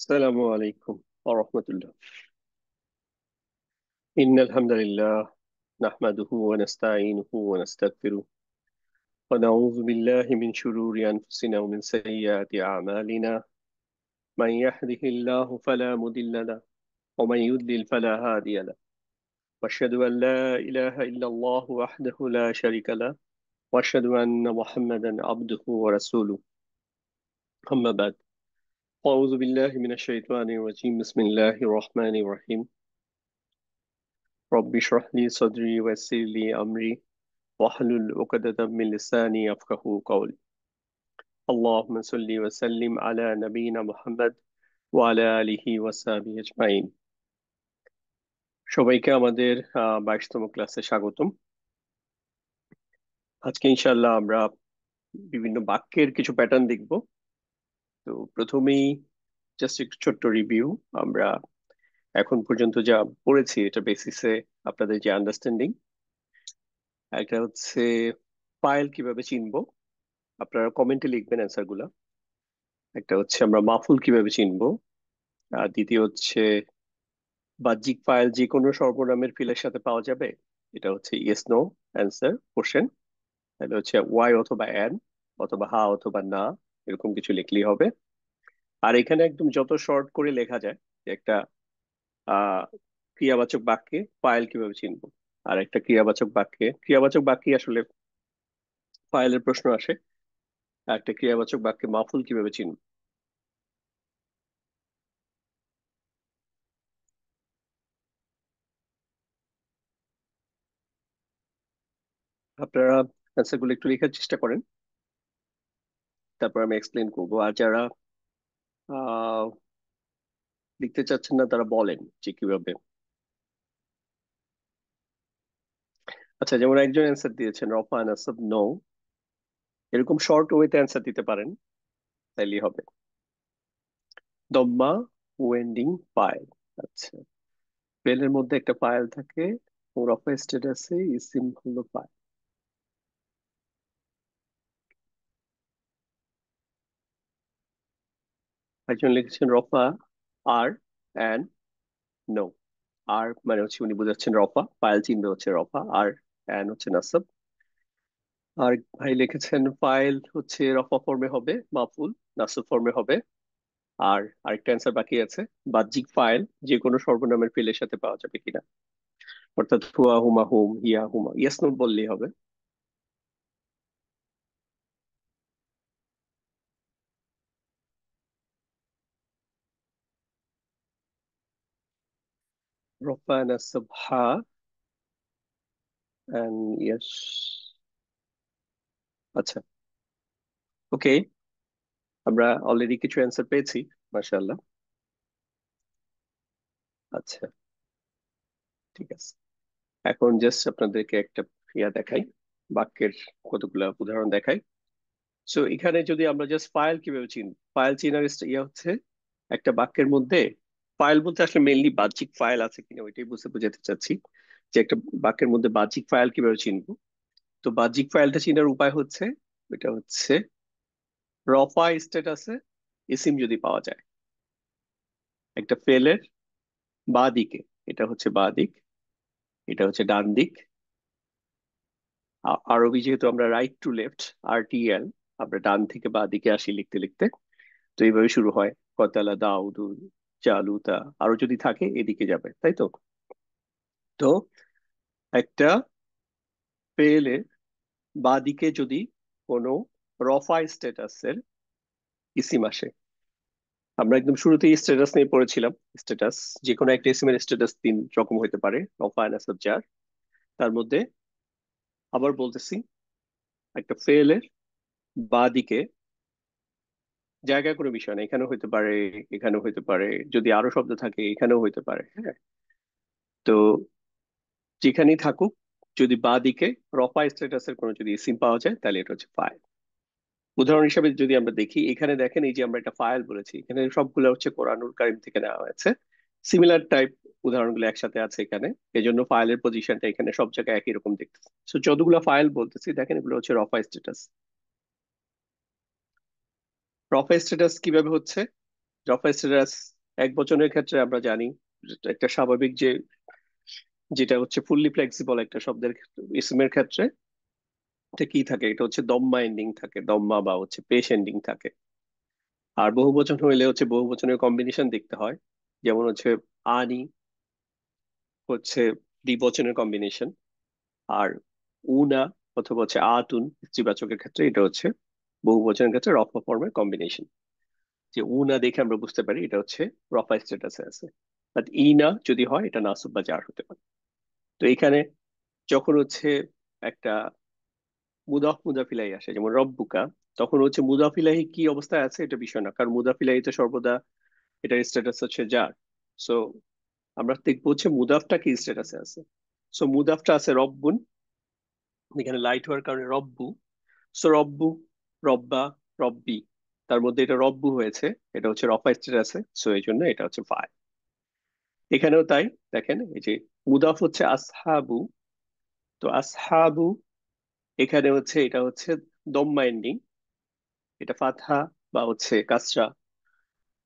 السلام عليكم ورحمة الله. إن الحمد لله نحمده ونستعينه ونستغفره ونعوذ بالله من شرور أنفسنا ومن سيئات أعمالنا. من يهده الله فلا مضل له ومن يضلل فلا هادي له. وأشهد أن لا إله إلا الله وحده لا شريك له وأشهد أن محمدا عبده ورسوله. أما بعد، أعوذ بالله من الشيطان الرجيم. بسم الله الرحمن الرحيم. رب اشرح لي صدري ويسر لي أمري واحلل عقدة من لساني يفقهوا قولي. اللهم صل وسلم على نبينا محمد وعلى آله وصحبه أجمعين. সবাইকে আমাদের 22তম ক্লাসে স্বাগতম। আজকে ইনশাআল্লাহ আমরা বিভিন্ন বাক্যের কিছু প্যাটার্ন দেখব। তো প্রথমেই জাস্ট একটু ছোট্ট রিভিউ। আমরা এখন পর্যন্ত যা পড়েছি এটা বেসিসে আপনাদের যে আন্ডারস্ট্যান্ডিং, একটা হচ্ছে ফাইল কিভাবে চিনবো, আপনারা কমেন্টে লিখবেন অ্যান্সার গুলা। একটা হচ্ছে আমরা মাফুল কিভাবে চিনবো, আর দ্বিতীয় হচ্ছে বাহ্যিক ফাইল যে কোনো সর্বনামের ফিলের সাথে পাওয়া যাবে। এটা হচ্ছে ইয়েস নো অ্যান্সার কোশ্চেন। তাহলে হচ্ছে ওয়াই অথবা অ্যান অথবা হা অথবা না, এরকম কিছু লিখলেই হবে। আর এখানে একদম যত শর্ট করে লেখা যায় যে একটা আহ ক্রিয়াবাচক বাক্যে ফাইল কিভাবে চিনবো, আর একটা ক্রিয়াবাচক বাক্যে আসলে ফাইলের প্রশ্ন আসে, আর একটা ক্রিয়াবাচক বাক্যে মাফুল কিভাবে চিনবো। আপনারা অ্যান্সার গুলো একটু লেখার চেষ্টা করেন, তারপর আমি এক্সপ্লেন করবো। আর যারা আহ লিখতে চাচ্ছেন না তারা বলেন যে কিভাবে। আচ্ছা, যেমন একজন অ্যান্সার দিয়েছেন রফা নাসব নো, এরকম শর্ট ওয়েতে অ্যান্সার দিতে পারেন, তাইলেই হবে। দম্মা ওয়েন্ডিং ফাইল। আচ্ছা, ফেলের মধ্যে একটা ফাইল থাকে, ও রফা স্ট্যাটাসে ইসিম হলো ফাইল। একজন লিখেছেন রফা আর অ্যান্ড নো। আর মানে হচ্ছে উনি বোঝাচ্ছেন রফা, ফাইল চিহ্ন হচ্ছে রফা, আর অ্যান হচ্ছে নাসব। আর ভাই লিখেছেন ফাইল হচ্ছে রফা ফর্মে হবে মাফুল, নাসব ফর্মে হবে। আর আরেকটা অ্যান্সার বাকি আছে, বাহ্যিক ফাইল যে কোনো সর্বনামের ফিলের সাথে পাওয়া যাবে কিনা, অর্থাৎ হুয়া হুমা হুম হিয়া হুমা, ইয়েস নো বললেই হবে। রফা নাসব হা এন্ড ইয়েস। আচ্ছা, ওকে, আমরা অলরেডি কিছু অ্যান্সার পেয়েছি, মাশাআল্লাহ। আচ্ছা, ঠিক আছে। এখন জাস্ট আপনাদেরকে একটা দেখাই, বাক্যের কতগুলা উদাহরণ দেখাই। সো এখানে যদি আমরা জাস্ট ফাইল কিভাবে চিনি, ফাইল চিনার হচ্ছে একটা বাক্যের মধ্যে ফাইল বলতে আসলে মেইনলি বাহ্যিক ফাইল আছে কিনা ওইটাই বোঝাতে চাচ্ছি, যে একটা বাক্যের মধ্যে বাহ্যিক ফাইল কিভাবে চিনবো। তো বাহ্যিক ফাইলটা চিনার উপায় হচ্ছে, এটা হচ্ছে রফা স্ট্যাটাসে ইসিম যদি পাওয়া যায় একটা ফেলের বাঁ দিকে, এটা হচ্ছে বাঁ দিক, এটা হচ্ছে ডান দিক। আরবি যেহেতু আমরা রাইট টু লেফট, RTL, আমরা ডান থেকে বাঁ দিকে আসি লিখতে লিখতে। তো এইভাবে শুরু হয়, কতালা দাউদু জালুতা, আরো যদি থাকে এদিকে যাবে, তাই তো। তো একটা ফেলের বাঁ দিকে যদি কোনো রফা স্ট্যাটাসের ইসিম আসে, আমরা একদম শুরুতেই স্ট্যাটাস নিয়ে পড়েছিলাম। স্ট্যাটাস যে কোনো একটা ইসিমের স্ট্যাটাস তিন রকম হতে পারে, রফা নাসব জার। তার মধ্যে আবার বলতেছি, একটা ফেলের বাঁ দিকে, জায়গায় কোনো বিষয় না, এখানেও হইতে পারে, এখানেও হইতে পারে, যদি আরো শব্দ থাকে এখানেও হইতে পারে, হ্যাঁ। তো যেখানেই থাকুক, যদি বাঁ দিকে রফা স্ট্যাটাসের কোনো যদি ইসিম পাওয়া যায় তাহলে এটা হচ্ছে ফাইল। উদাহরণ হিসেবে যদি আমরা দেখি, এখানে দেখেন এই যে আমরা একটা ফাইল বলেছি, এখানে সবগুলো হচ্ছে কোরআনুল কারীম থেকে নেওয়া হয়েছে। সিমিলার টাইপ উদাহরণগুলো একসাথে আছে এখানে, এই জন্য ফাইলের পজিশনটা এখানে সব জায়গায় একই রকম দেখতেছে। তো যতগুলো ফাইল বলতেছি দেখেন, এগুলো হচ্ছে রফা স্ট্যাটাস। রফা স্ট্যাটাস কিভাবে হচ্ছে, রফা স্ট্যাটাস এক বচনের ক্ষেত্রে আমরা জানি একটা স্বাভাবিক যে যেটা হচ্ছে ফুললি ফ্লেক্সিবল একটা শব্দের ইসমের ক্ষেত্রে এটা কি থাকে, এটা হচ্ছে দম্মা এন্ডিং থাকে, দম্মা বা হচ্ছে পেশ এন্ডিং থাকে। আর বহু বচন হইলে হচ্ছে বহু বচনের কম্বিনেশন দেখতে হয়, যেমন হচ্ছে আনি হচ্ছে দ্বিবচনের কম্বিনেশন, আর উনা অথবা হচ্ছে আতুন স্ত্রীবাচকের ক্ষেত্রে এটা হচ্ছে বহু বচনের ক্ষেত্রে রফা ফর্মের কম্বিনেশন। যে উনা দেখে আমরা বুঝতে পারি এটা হচ্ছে রফা স্ট্যাটাসে আছে, বাট ইনা যদি হয় এটা নাসব বা জার হতে পারে। তো এখানে যখন হচ্ছে একটা মুদাফ মুদাফিলাই আসে যেমন রব্বুকা, তখন হচ্ছে মুদাফিলাহি কি অবস্থায় আছে এটা বিষয় না, কারণ মুদাফিলাহি তো সর্বদা এটার স্ট্যাটাস হচ্ছে জার। সো আমরা দেখবো হচ্ছে মুদাফটা কি স্ট্যাটাসে আছে। সো মুদাফটা আছে রব্বুন, এখানে লাইট হওয়ার কারণে রব্বু। সো রব্বু, রব্বা, রব্বি, তার মধ্যে এটা রব্বু হয়েছে, এটা হচ্ছে রফা স্ট্যাটাসে, সো এই জন্য এটা হচ্ছে ফাইল। এখানেও তাই, দেখেন এই যে মুদাফ হচ্ছে আসহাবু, তো আসহাবু এখানে হচ্ছে এটা হচ্ছে দম্মা এন্ডিং, এটা ফাতহা বা হচ্ছে কাসরা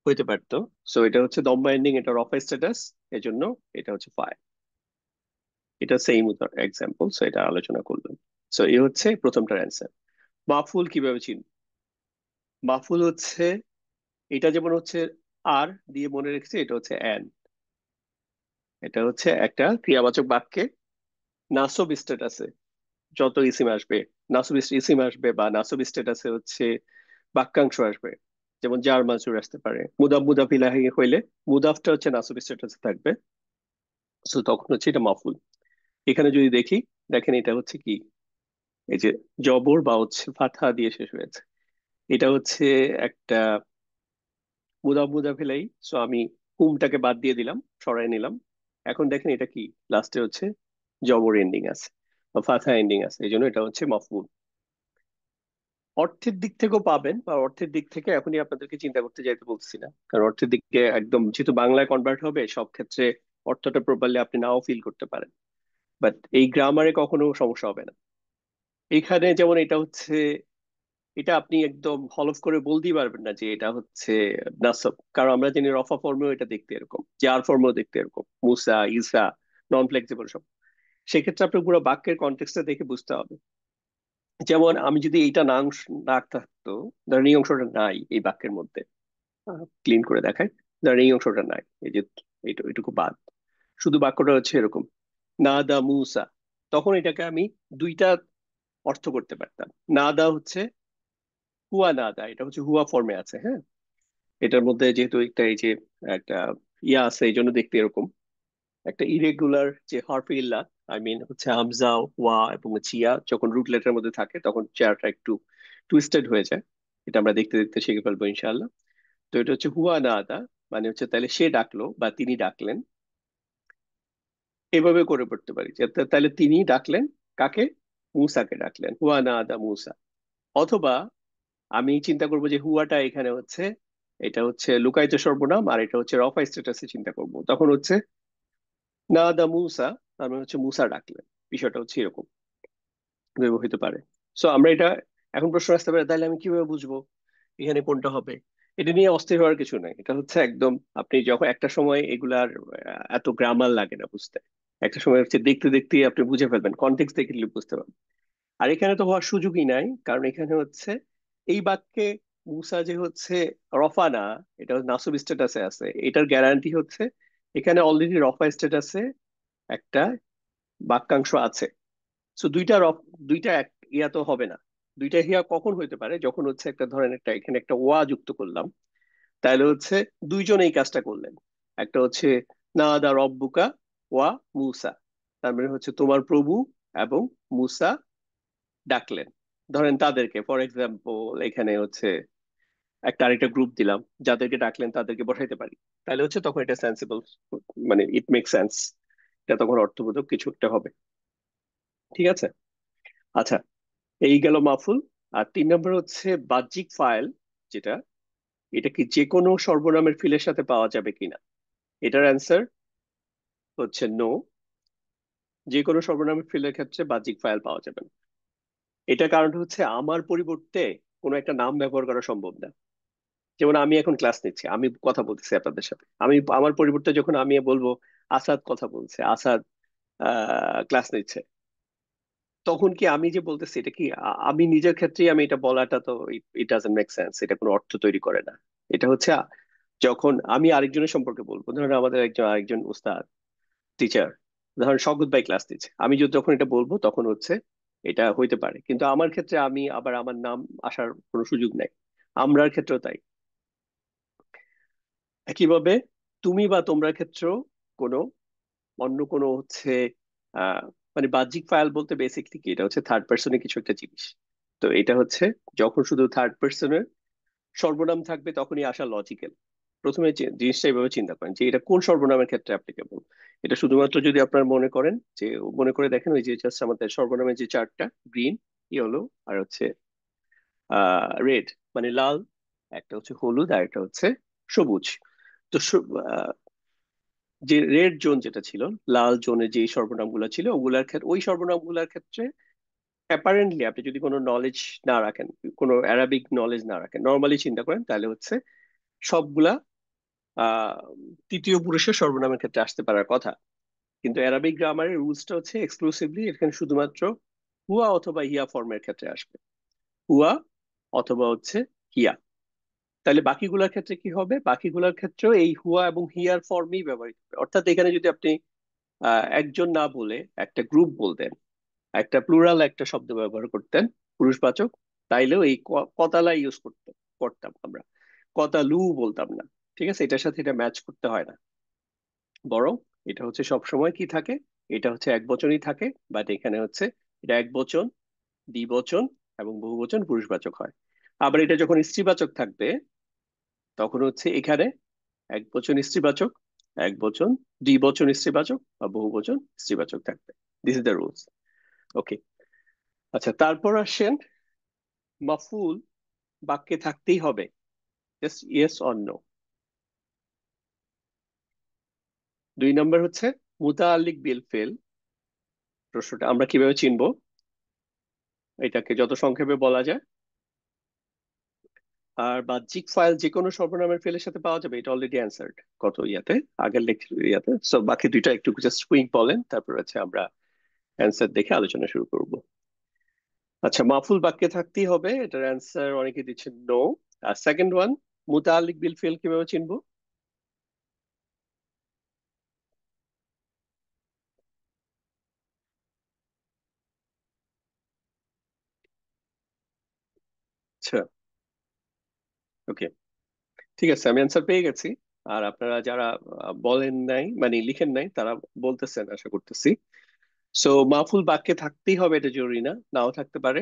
হইতে পারতো। সো এটা হচ্ছে দম্মা এন্ডিং, এটা রফা স্ট্যাটাস, এজন্য এটা হচ্ছে ফাইল। এটা সেম এক্সাম্পল, সো এটা আলোচনা করলাম। সো এই হচ্ছে প্রথমটার অ্যান্সার। মাফুল কিভাবে চিনব? মাফুল হচ্ছে এটা যেমন হচ্ছে আর দিয়ে মনে রেখেছে, এটা হচ্ছে অ্যান, এটা হচ্ছে একটা ক্রিয়াবাচক বাক্যে নাসব স্ট্যাটাসে যত ইসিম আসবে, নাসব ইসিম আসবে বা নাসব স্ট্যাটাসে হচ্ছে বাক্যাংশ আসবে, যেমন জার মাজরুর আসতে পারে, মুদাফ মুদাফ ইলাহি হইলে মুদাফটা হচ্ছে নাসব স্ট্যাটাসে থাকবে, সো তখন হচ্ছে এটা মাফুল। এখানে যদি দেখি, দেখেন এটা হচ্ছে কি, এই যে জবর বা হচ্ছে ফাতহা দিয়ে শেষ হয়েছে, এটা হচ্ছে একটা মুদাফ মুদাফ ইলাহি। সো আমি হুমটাকে বাদ দিয়ে দিলাম, সরাই নিলাম। এখন দেখেন এটা কি, লাস্টে হচ্ছে জবর এন্ডিং আছে বা ফাতহা এন্ডিং আছে, এই জন্য এটা হচ্ছে মাফুল। অর্থের দিক থেকেও পাবেন, বা অর্থের দিক থেকে এখনই আপনাদেরকে চিন্তা করতে যাইতে বলছি না, কারণ অর্থের দিকে একদম যেহেতু বাংলায় কনভার্ট হবে সব ক্ষেত্রে অর্থটা প্রপারলি আপনি নাও ফিল করতে পারেন, বাট এই গ্রামারে কখনো সমস্যা হবে না। এখানে যেমন এটা হচ্ছে, এটা আপনি একদম হলফ করে বলতেই পারবেন না যে এটা হচ্ছে নাসব, কারণ আমরা জানি রফা ফর্মেও এটা দেখতে এরকম, জার ফর্মেও দেখতে এরকম, মুসা ইসা, নন ফ্লেক্সিবল সব। সেক্ষেত্রে আপনার পুরো বাক্যের কনটেক্সটটা দেখে বুঝতে হবে। যেমন আমি যদি এইটা না না থাকতো, ধরেন এই অংশটা নাই এই বাক্যের মধ্যে, ক্লিন করে দেখায়, ধরেন এই অংশটা নাই, এই যে এইটুকু বাদ, শুধু বাক্যটা হচ্ছে এরকম নাদা মুসা, তখন এটাকে আমি দুইটা অর্থ করতে পারতাম। নাদা হচ্ছে হুয়া নাদা, এটা হচ্ছে হুয়া ফর্মে আছে, হ্যাঁ, এটার মধ্যে যেহেতু একটা এই যে একটা ইয়া আছে এই জন্য দেখতে এরকম। একটা ইরেগুলার যে হরফে ইল্লা, আই মিন হচ্ছে হামজা, ওয়া এবং চিয়া যখন রুট লেটারের মধ্যে থাকে তখন চেয়ারটা একটু টুইস্টেড হয়ে যায়, এটা আমরা দেখতে দেখতে শিখে ফেলবো ইনশাআল্লাহ। তো এটা হচ্ছে হুয়া না আদা, মানে হচ্ছে তাহলে সে ডাকলো বা তিনি ডাকলেন, এভাবে করে পড়তে পারি যে তাহলে তিনি ডাকলেন কাকে, মুসাকে ডাকলেন, হুয়া না আদা মুসা। অথবা আমি চিন্তা করবো যে হুয়াটা এখানে হচ্ছে, এটা হচ্ছে লুকায়িত সর্বনাম আর এটা হচ্ছে রফা স্ট্যাটাসে চিন্তা করব, তখন হচ্ছে না আদা মুসা, তার মানে হচ্ছে মুসা ডাকলেন, বিষয়টা হচ্ছে এরকম ব্যবহৃত পারে। সো আমরা এটা, এখন প্রশ্ন আসতে পারে তাহলে আমি কিভাবে বুঝবো এখানে কোনটা হবে? এটা নিয়ে অস্থির হওয়ার কিছু নাই, এটা হচ্ছে একদম আপনি যখন একটা সময় এগুলার এত গ্রামার লাগে না বুঝতে, একটা সময় হচ্ছে দেখতে দেখতে আপনি বুঝে ফেলবেন, কনটেক্সট দেখে বুঝতে পারবেন। আর এখানে তো হওয়ার সুযোগই নাই, কারণ এখানে হচ্ছে এই বাক্যে মুসা যে হচ্ছে রফা না, এটা নাসব স্ট্যাটাসে আছে, এটার গ্যারান্টি হচ্ছে এখানে অলরেডি রফা স্ট্যাটাসে একটা বাক্যাংশ আছে। সো দুইটা দুইটা ইয়া তো হবে না। দুইটা হিয়া কখন হইতে পারে, যখন হচ্ছে একটা ধরেন একটা এখানে একটা ওয়া যুক্ত করলাম, তাহলে হচ্ছে দুইজন এই কাজটা করলেন, একটা হচ্ছে না দা রব্বুকা ওয়া মুসা, তার মানে হচ্ছে তোমার প্রভু এবং মুসা ডাকলেন, ধরেন তাদেরকে ফর এক্সাম্পল এখানে হচ্ছে একটা আরেকটা গ্রুপ দিলাম, যাদেরকে ডাকলেন তাদেরকে বসাইতে পারি, তাহলে হচ্ছে তখন এটা সেন্সিবল, মানে ইট মেক সেন্স, এটা তখন অর্থবোধক কিছু একটা হবে। ঠিক আছে, আচ্ছা, এই গেল মাফুল। আর 3 নম্বর হচ্ছে বাহ্যিক ফাইল, যেটা, এটা কি যে কোনো সর্বনামের ফিলের সাথে পাওয়া যাবে কিনা? এটার অ্যান্সার হচ্ছে নো, যে কোনো সর্বনামের ফিলের ক্ষেত্রে বাহ্যিক ফাইল পাওয়া যাবে না। এটা কারণ হচ্ছে আমার পরিবর্তে কোনো একটা নাম ব্যবহার করা সম্ভব না। যেমন আমি এখন ক্লাস নিচ্ছি, আমি কথা বলতেছি আপনাদের সাথে, আমি আমার পরিবর্তে যখন আমি বলবো আসাদ কথা বলছে, আসাদ ক্লাস নিচ্ছে, তখন কি আমি যে বলতেছি এটা কি আমি নিজের ক্ষেত্রেই আমি এটা বলাটা তো ইট ডাজন্ট মেক সেন্স, এটা কোনো অর্থ তৈরি করে না। এটা হচ্ছে যখন আমি আরেকজনের সম্পর্কে বলবো, ধরেন আমাদের আরেকজন উস্তাদ, টিচার, ধরেন শওকত ভাই ক্লাস দিচ্ছে, আমি যদি যখন এটা বলবো তখন হচ্ছে এটা হইতে পারে, কিন্তু আমার ক্ষেত্রে আমি আবার আমার নাম আসার কোনো সুযোগ নাই। আমরার ক্ষেত্রেও তাই। একইভাবে তুমি বা তোমরা ক্ষেত্রেও কোনো অন্য কোনো হচ্ছে আহ মানে বাহ্যিক ফাইল বলতে বেসিকলি কি, এটা হচ্ছে থার্ড পার্সনের কিছু একটা জিনিস। তো এটা হচ্ছে যখন শুধু থার্ড পার্সনের সর্বনাম থাকবে তখনই আসা লজিক্যাল। প্রথমে জিনিসটা এইভাবে চিন্তা করেন যে এটা কোন সর্বনামের ক্ষেত্রে অ্যাপ্লিকেবল। এটা শুধুমাত্র যদি আপনার মনে করেন যে, মনে করে দেখেন ওই যে জাস্ট আমাদের সর্বনামের যে চারটা, গ্রিন, ইয়েলো, আর হচ্ছে রেড, মানে লাল, একটা হচ্ছে হলুদ, আর একটা হচ্ছে সবুজ। তো যে রেড জোন যেটা ছিল, লাল জোনে যে সর্বনামগুলো ছিল ওগুলার ক্ষেত্রে, ওই সর্বনামগুলোর ক্ষেত্রে অ্যাপারেন্টলি আপনি যদি কোনো নলেজ না রাখেন, কোনো অ্যারাবিক নলেজ না রাখেন, নর্মালি চিন্তা করেন, তাহলে হচ্ছে সবগুলা আহ তৃতীয় পুরুষের সর্বনামের ক্ষেত্রে আসতে পারার কথা। কিন্তু অ্যারাবিক গ্রামারের রুলসটা হচ্ছে এক্সক্লুসিভলি এখানে শুধুমাত্র হুয়া অথবা হিয়া ফর্মের ক্ষেত্রে আসবে। হুয়া অথবা হচ্ছে হিয়া। তাহলে বাকিগুলোর ক্ষেত্রে কি হবে? বাকিগুলোর ক্ষেত্রেও এই হুয়া এবং হিয়ার ফর্মই ব্যবহৃত হবে। অর্থাৎ এখানে যদি আপনি একজন না বলে একটা গ্রুপ বলতেন, একটা প্লুরাল একটা শব্দ ব্যবহার করতেন পুরুষবাচক, তাইলেও এই কতালা ইউজ করতাম আমরা, কতালু বলতাম না। ঠিক আছে, এটার সাথে এটা ম্যাচ করতে হয় না। বরং এটা হচ্ছে সব সময় কি থাকে, এটা হচ্ছে এক বচনই থাকে, বাট এখানে হচ্ছে এটা এক বচন, দ্বিবচন এবং বহুবচন পুরুষবাচক হয়। আবার এটা যখন স্ত্রীবাচক থাকবে তখন হচ্ছে এখানে এক বচন স্ত্রীবাচক, এক বচন দ্বিবচন স্ত্রীবাচক, বা বহুবচন স্ত্রীবাচক থাকবে। This is the rules. Okay. আচ্ছা, তারপর আসেন মাফুল বাক্যে থাকতেই হবে, just yes or no. 2 number হচ্ছে মুতাআল্লিক বিল ফেল। প্রশ্নটা আমরা কিভাবে চিনবো? এটাকে যত সংক্ষেপে বলা যায়। আর বাহ্যিক ফাইল যে কোনো সর্বনামের ফেলের সাথে পাওয়া যাবে, এটা অলরেডি অ্যান্সার্ড কত ইয়াতে, আগের লেকচার ইয়াতে। সো বাকি দুইটা একটু জাস্ট কুইক বলেন, তারপর হচ্ছে আমরা অ্যান্সার দেখে আলোচনা শুরু করব। আচ্ছা, মাফুল বাক্যে থাকতেই হবে, এটার অ্যান্সার অনেকে দিচ্ছেন নো। আর সেকেন্ড ওয়ান, মুতাআল্লিক বিল ফেল কিভাবে চিনবো? আচ্ছা, ওকে, ঠিক আছে, আমি অ্যান্সার পেয়ে গেছি। আর আপনারা যারা বলেন নাই মানে লিখেন নাই, তারা বলতেছেন আশা করতেছি। সো মাফুল বাক্যে থাকতেই হবে, এটা জরুরি না, নাও থাকতে পারে।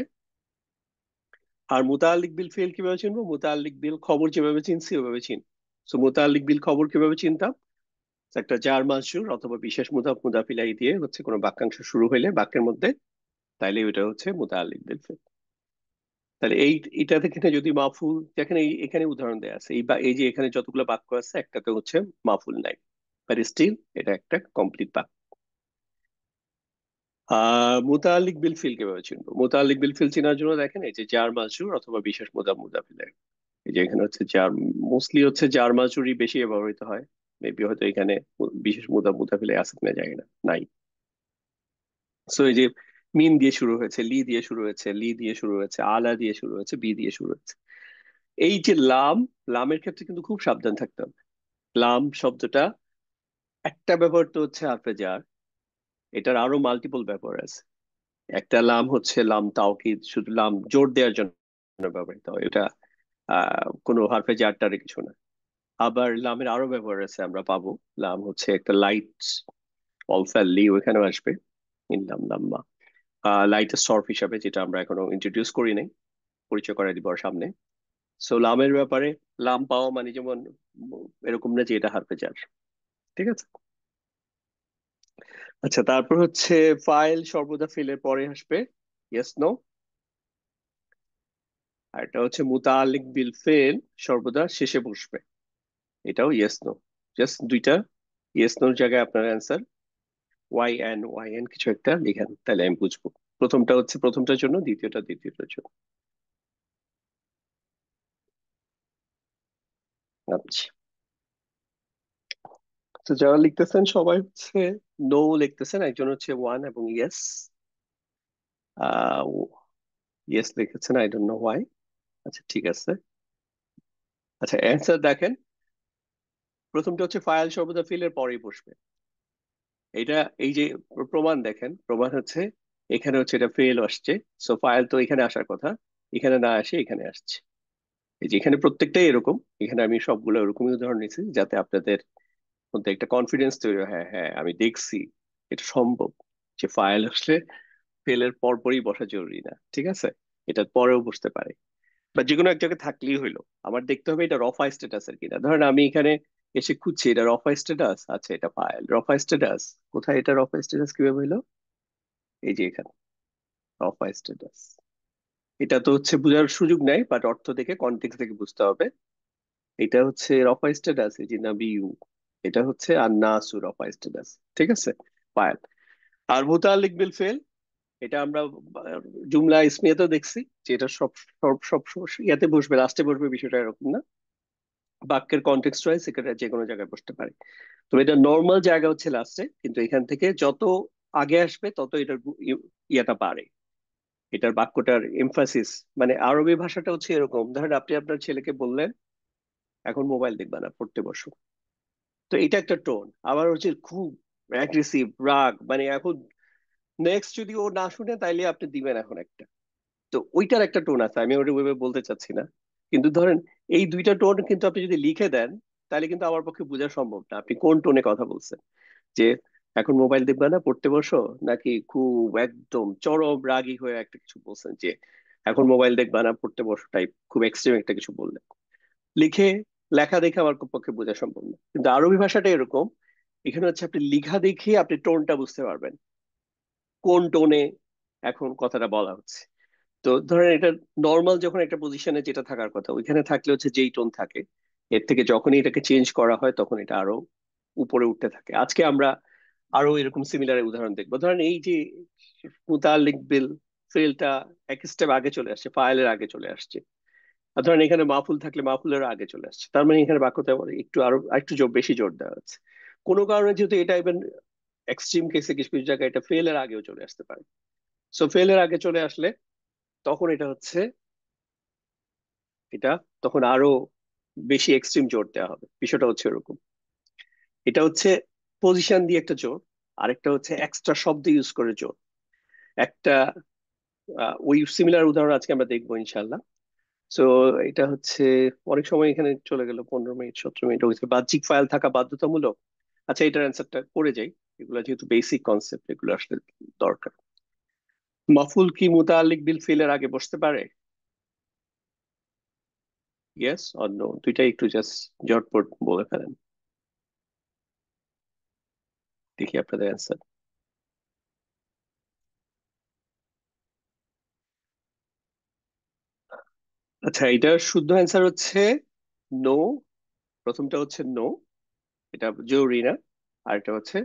আর মুতাআল্লিক বিল ফেল কিভাবে চিনবো? মুতাআল্লিক বিল খবর যেভাবে চিনছি ওভাবে চিন। সো মুতাআল্লিক বিল খবর কিভাবে চিনতাম? একটা জার মাজরুর অথবা বিশেষ মুদাফ মুদাফিলাই দিয়ে হচ্ছে কোনো বাক্যাংশ শুরু হইলে বাক্যের মধ্যে, তাইলে ওইটা হচ্ছে মুতাআল্লিক বিল ফেল। তাহলে এটা থেকে যদি মাফুল দেখেন, এখানে উদাহরণ দেওয়া আছে, এই যে এখানে যতগুলো বাক্য আছে একটাতে হচ্ছে মাফুল নাই, বাট স্টিল এটা একটা কমপ্লিট বাক্য। মুতাআল্লিক বিল ফিল কিভাবে চিনবো? মুতাআল্লিক বিল ফিল চেনার জন্য দেখেন এই যে জার মাজরুর অথবা বিশেষ মুদাফ মুদাফিলাই। এই যে এখানে হচ্ছে যার, মোস্টলি হচ্ছে জার মাজরুরি বেশি ব্যবহৃত হয়। মেবি হয়তো এখানে বিশেষ মুদাফিলে আছে কিনা জানি না, নাই। সো এই যে মিন দিয়ে শুরু হয়েছে, লি দিয়ে শুরু হয়েছে, লি দিয়ে শুরু হয়েছে, আলা দিয়ে শুরু হয়েছে, বি দিয়ে শুরু হয়েছে। এই যে লাম, লামের ক্ষেত্রে কিন্তু খুব সাবধান থাকতে হবে। লাম শব্দটা একটা ব্যবহার তো হচ্ছে হারফে জার, এটার আরো মাল্টিপল ব্যবহার আছে। একটা লাম হচ্ছে লাম তাওকিদ, শুধু লাম জোর দেওয়ার জন্য ব্যবহৃত হয়, এটা কোনো হারফে জারটারে কিছু না। আবার লামের আরো ব্যবহার আছে, আমরা পাবো লাম হচ্ছে একটা লাইট, অলফ্যালি ওইখানেও আসবে, ইনলাম লাম্মা, লাইট সরফ হিসাবে, যেটা আমরা এখনো ইন্ট্রোডিউস করি নাই, পরিচয় করে দিব আর সামনে। সো লামের ব্যাপারে লাম পাওয়া মানে যেমন এরকম না যে এটা হারফে যার। ঠিক আছে। আচ্ছা, তারপর হচ্ছে ফাইল সর্বদা ফিলের পরে আসবে, ইয়েস নো। আর এটা হচ্ছে মুতাআল্লিক বিল ফেল সর্বদা শেষে বসবে, এটাও ইয়েস নো। জাস্ট দুইটা ইয়েস নোর জায়গায় আপনার অ্যান্সার ওয়াই এন কিছু একটা লিখেন, তাহলে আমি বুঝবো। প্রথমটা হচ্ছে প্রথমটার জন্য, দ্বিতীয়টা দ্বিতীয়টার জন্য। আচ্ছা, তো যারা লিখতেছেন সবাই হচ্ছে নো লিখতেছেন, একজন হচ্ছে ওয়ান এবং ইয়েস। ইয়েস লিখেছেন, আই ডোন্ট নো ওয়াই। আচ্ছা ঠিক আছে। আচ্ছা অ্যান্সার দেখেন, প্রথমটা হচ্ছে ফাইল সর্বদা ফিলের পরেই বসবে। এটা এই যে প্রমাণ দেখেন, প্রমাণ হচ্ছে এখানে হচ্ছে এটা ফেল আসছে। সো ফাইল তো এখানে আসার কথা, এখানে না আসে এখানে আসছে। এই যে এখানে প্রত্যেকটাই এরকম, এখানে আমি সবগুলো এরকমই উদাহরণ নিয়েছি যাতে আপনাদের মধ্যে একটা কনফিডেন্স তৈরি হয়, হ্যাঁ হ্যাঁ আমি দেখছি এটা সম্ভব, যে ফাইল আসলে ফেলের পরপরই বসা জরুরি না, ঠিক আছে, এটার পরেও বসতে পারে বা যে কোনো এক জায়গায় থাকলেই হইলো। আমার দেখতে হবে এটা রফা স্ট্যাটাস এর কিনা। ধরেন আমি এখানে এসে খুঁজছি এটা রফা স্ট্যাটাস, আচ্ছা এটা ফাইল রফা স্ট্যাটাস, কোথায় এটা রফা স্ট্যাটাস কিভাবে হইলো, এই যে এখানে রফা স্ট্যাটাস। এটা তো হচ্ছে বোঝার সুযোগ নাই, বাট অর্থ দেখে কনটেক্সট দেখে বুঝতে হবে। এটা হচ্ছে রফা স্ট্যাটাস, এই যে নাবি ইউ, এটা হচ্ছে আর নাসু রফা স্ট্যাটাস, ঠিক আছে, ফাইল। আর মুতাল্লিক বিল ফেল, এটা আমরা জুমলা ইসমিয়াতেও দেখছি যে এটা সব সব সব ইয়াতে বসবে, লাস্টে বসবে, বিষয়টা এরকম না। বাক্যের কনটেক্সট ওয়াইজ এটা যে কোনো জায়গায় বসতে পারে। তো এটা নর্মাল জায়গা হচ্ছে লাস্টে, কিন্তু এখান থেকে যত আগে আসবে তত এটার ইয়াটা বাড়ে, এটার বাক্যটার এমফাসিস। মানে আরবি ভাষাটা হচ্ছে এরকম, ধরেন আপনি আপনার ছেলেকে বললেন এখন মোবাইল দেখবা না, পড়তে বসো। তো এটা একটা টোন। আবার হচ্ছে খুব অ্যাগ্রেসিভ রাগ, মানে এখন নেক্সট যদি ও না শুনে তাইলে আপনি দিবেন এখন একটা। তো ওইটার একটা টোন আছে, আমি ওটা ওইভাবে বলতে চাচ্ছি না। কিন্তু ধরেন এই দুইটা টোন কিন্তু আপনি যদি লিখে দেন তাহলে কিন্তু আমার পক্ষে বোঝা সম্ভব না আপনি কোন টোনে কথা বলছেন। যে এখন মোবাইল দেখবা না, পড়তে বসো, নাকি খুব একদম চরম রাগী হয়ে একটা কিছু বলছেন যে এখন মোবাইল দেখবা না, পড়তে বসো টাইপ, খুব এক্সট্রিম একটা কিছু বললেন। লিখে লেখা দেখে আমার পক্ষে বোঝা সম্ভব না, কিন্তু আরবি ভাষাটা এরকম, এখানে হচ্ছে আপনি লিখা দেখে আপনি টোনটা বুঝতে পারবেন কোন টোনে এখন কথাটা বলা হচ্ছে। তো ধরেন এটা নর্মাল যখন একটা পজিশনে যেটা থাকার কথা ওইখানে থাকলে হচ্ছে যেই টোন থাকে, এর থেকে যখনই এটাকে চেঞ্জ করা হয় তখন এটা আরো উপরে উঠতে থাকে। আজকে আমরা আরো এরকম সিমিলার উদাহরণ দেখবো। ধরেন এই যে মুতাল্লিক বিল ফেলটা এক স্টেপ আগে চলে আসছে, ফাইলের আগে চলে আসছে। আর ধরেন এখানে মাহফুল থাকলে মাহফুলের আগে চলে আসছে, তার মানে এখানে বাক্যটা আবার একটু আরো একটু জোর, বেশি জোর দেওয়া হচ্ছে। কোনো কারণে যেহেতু এটা ইভেন এক্সট্রিম কেসে কিছু কিছু জায়গায় এটা ফেলের আগেও চলে আসতে পারে। সো ফেলের আগে চলে আসলে তখন এটা হচ্ছে, এটা তখন আরো বেশি এক্সট্রিম জোর দেওয়া হবে, বিষয়টা হচ্ছে এরকম। এটা হচ্ছে পজিশন দিয়ে একটা জোর, আরেকটা হচ্ছে এক্সট্রা শব্দ ইউজ করে জোর। একটা ওই সিমিলার উদাহরণ আজকে আমরা দেখবো ইনশাল্লাহ। সো এটা হচ্ছে অনেক সময় এখানে চলে গেল 15 মিনিট 17 মিনিট হয়েছে, বাহ্যিক ফাইল থাকা বাধ্যতামূলক। আচ্ছা এটার অ্যান্সারটা করে যাই, এগুলো যেহেতু বেসিক কনসেপ্ট এগুলো আসলে দরকার। মাফুল কি মুতাআল্লিক বিল ফিলের আগে বসতে পারে? ইয়েস অর নো, দুইটাই একটু জাস্ট ঝটপট বলে ফেলেন, দেখি আপনাদের অ্যান্সার। আচ্ছা এটার শুদ্ধ অ্যান্সার হচ্ছে নো। প্রথমটা হচ্ছে নো, এটা জরুরি না। আর এটা হচ্ছে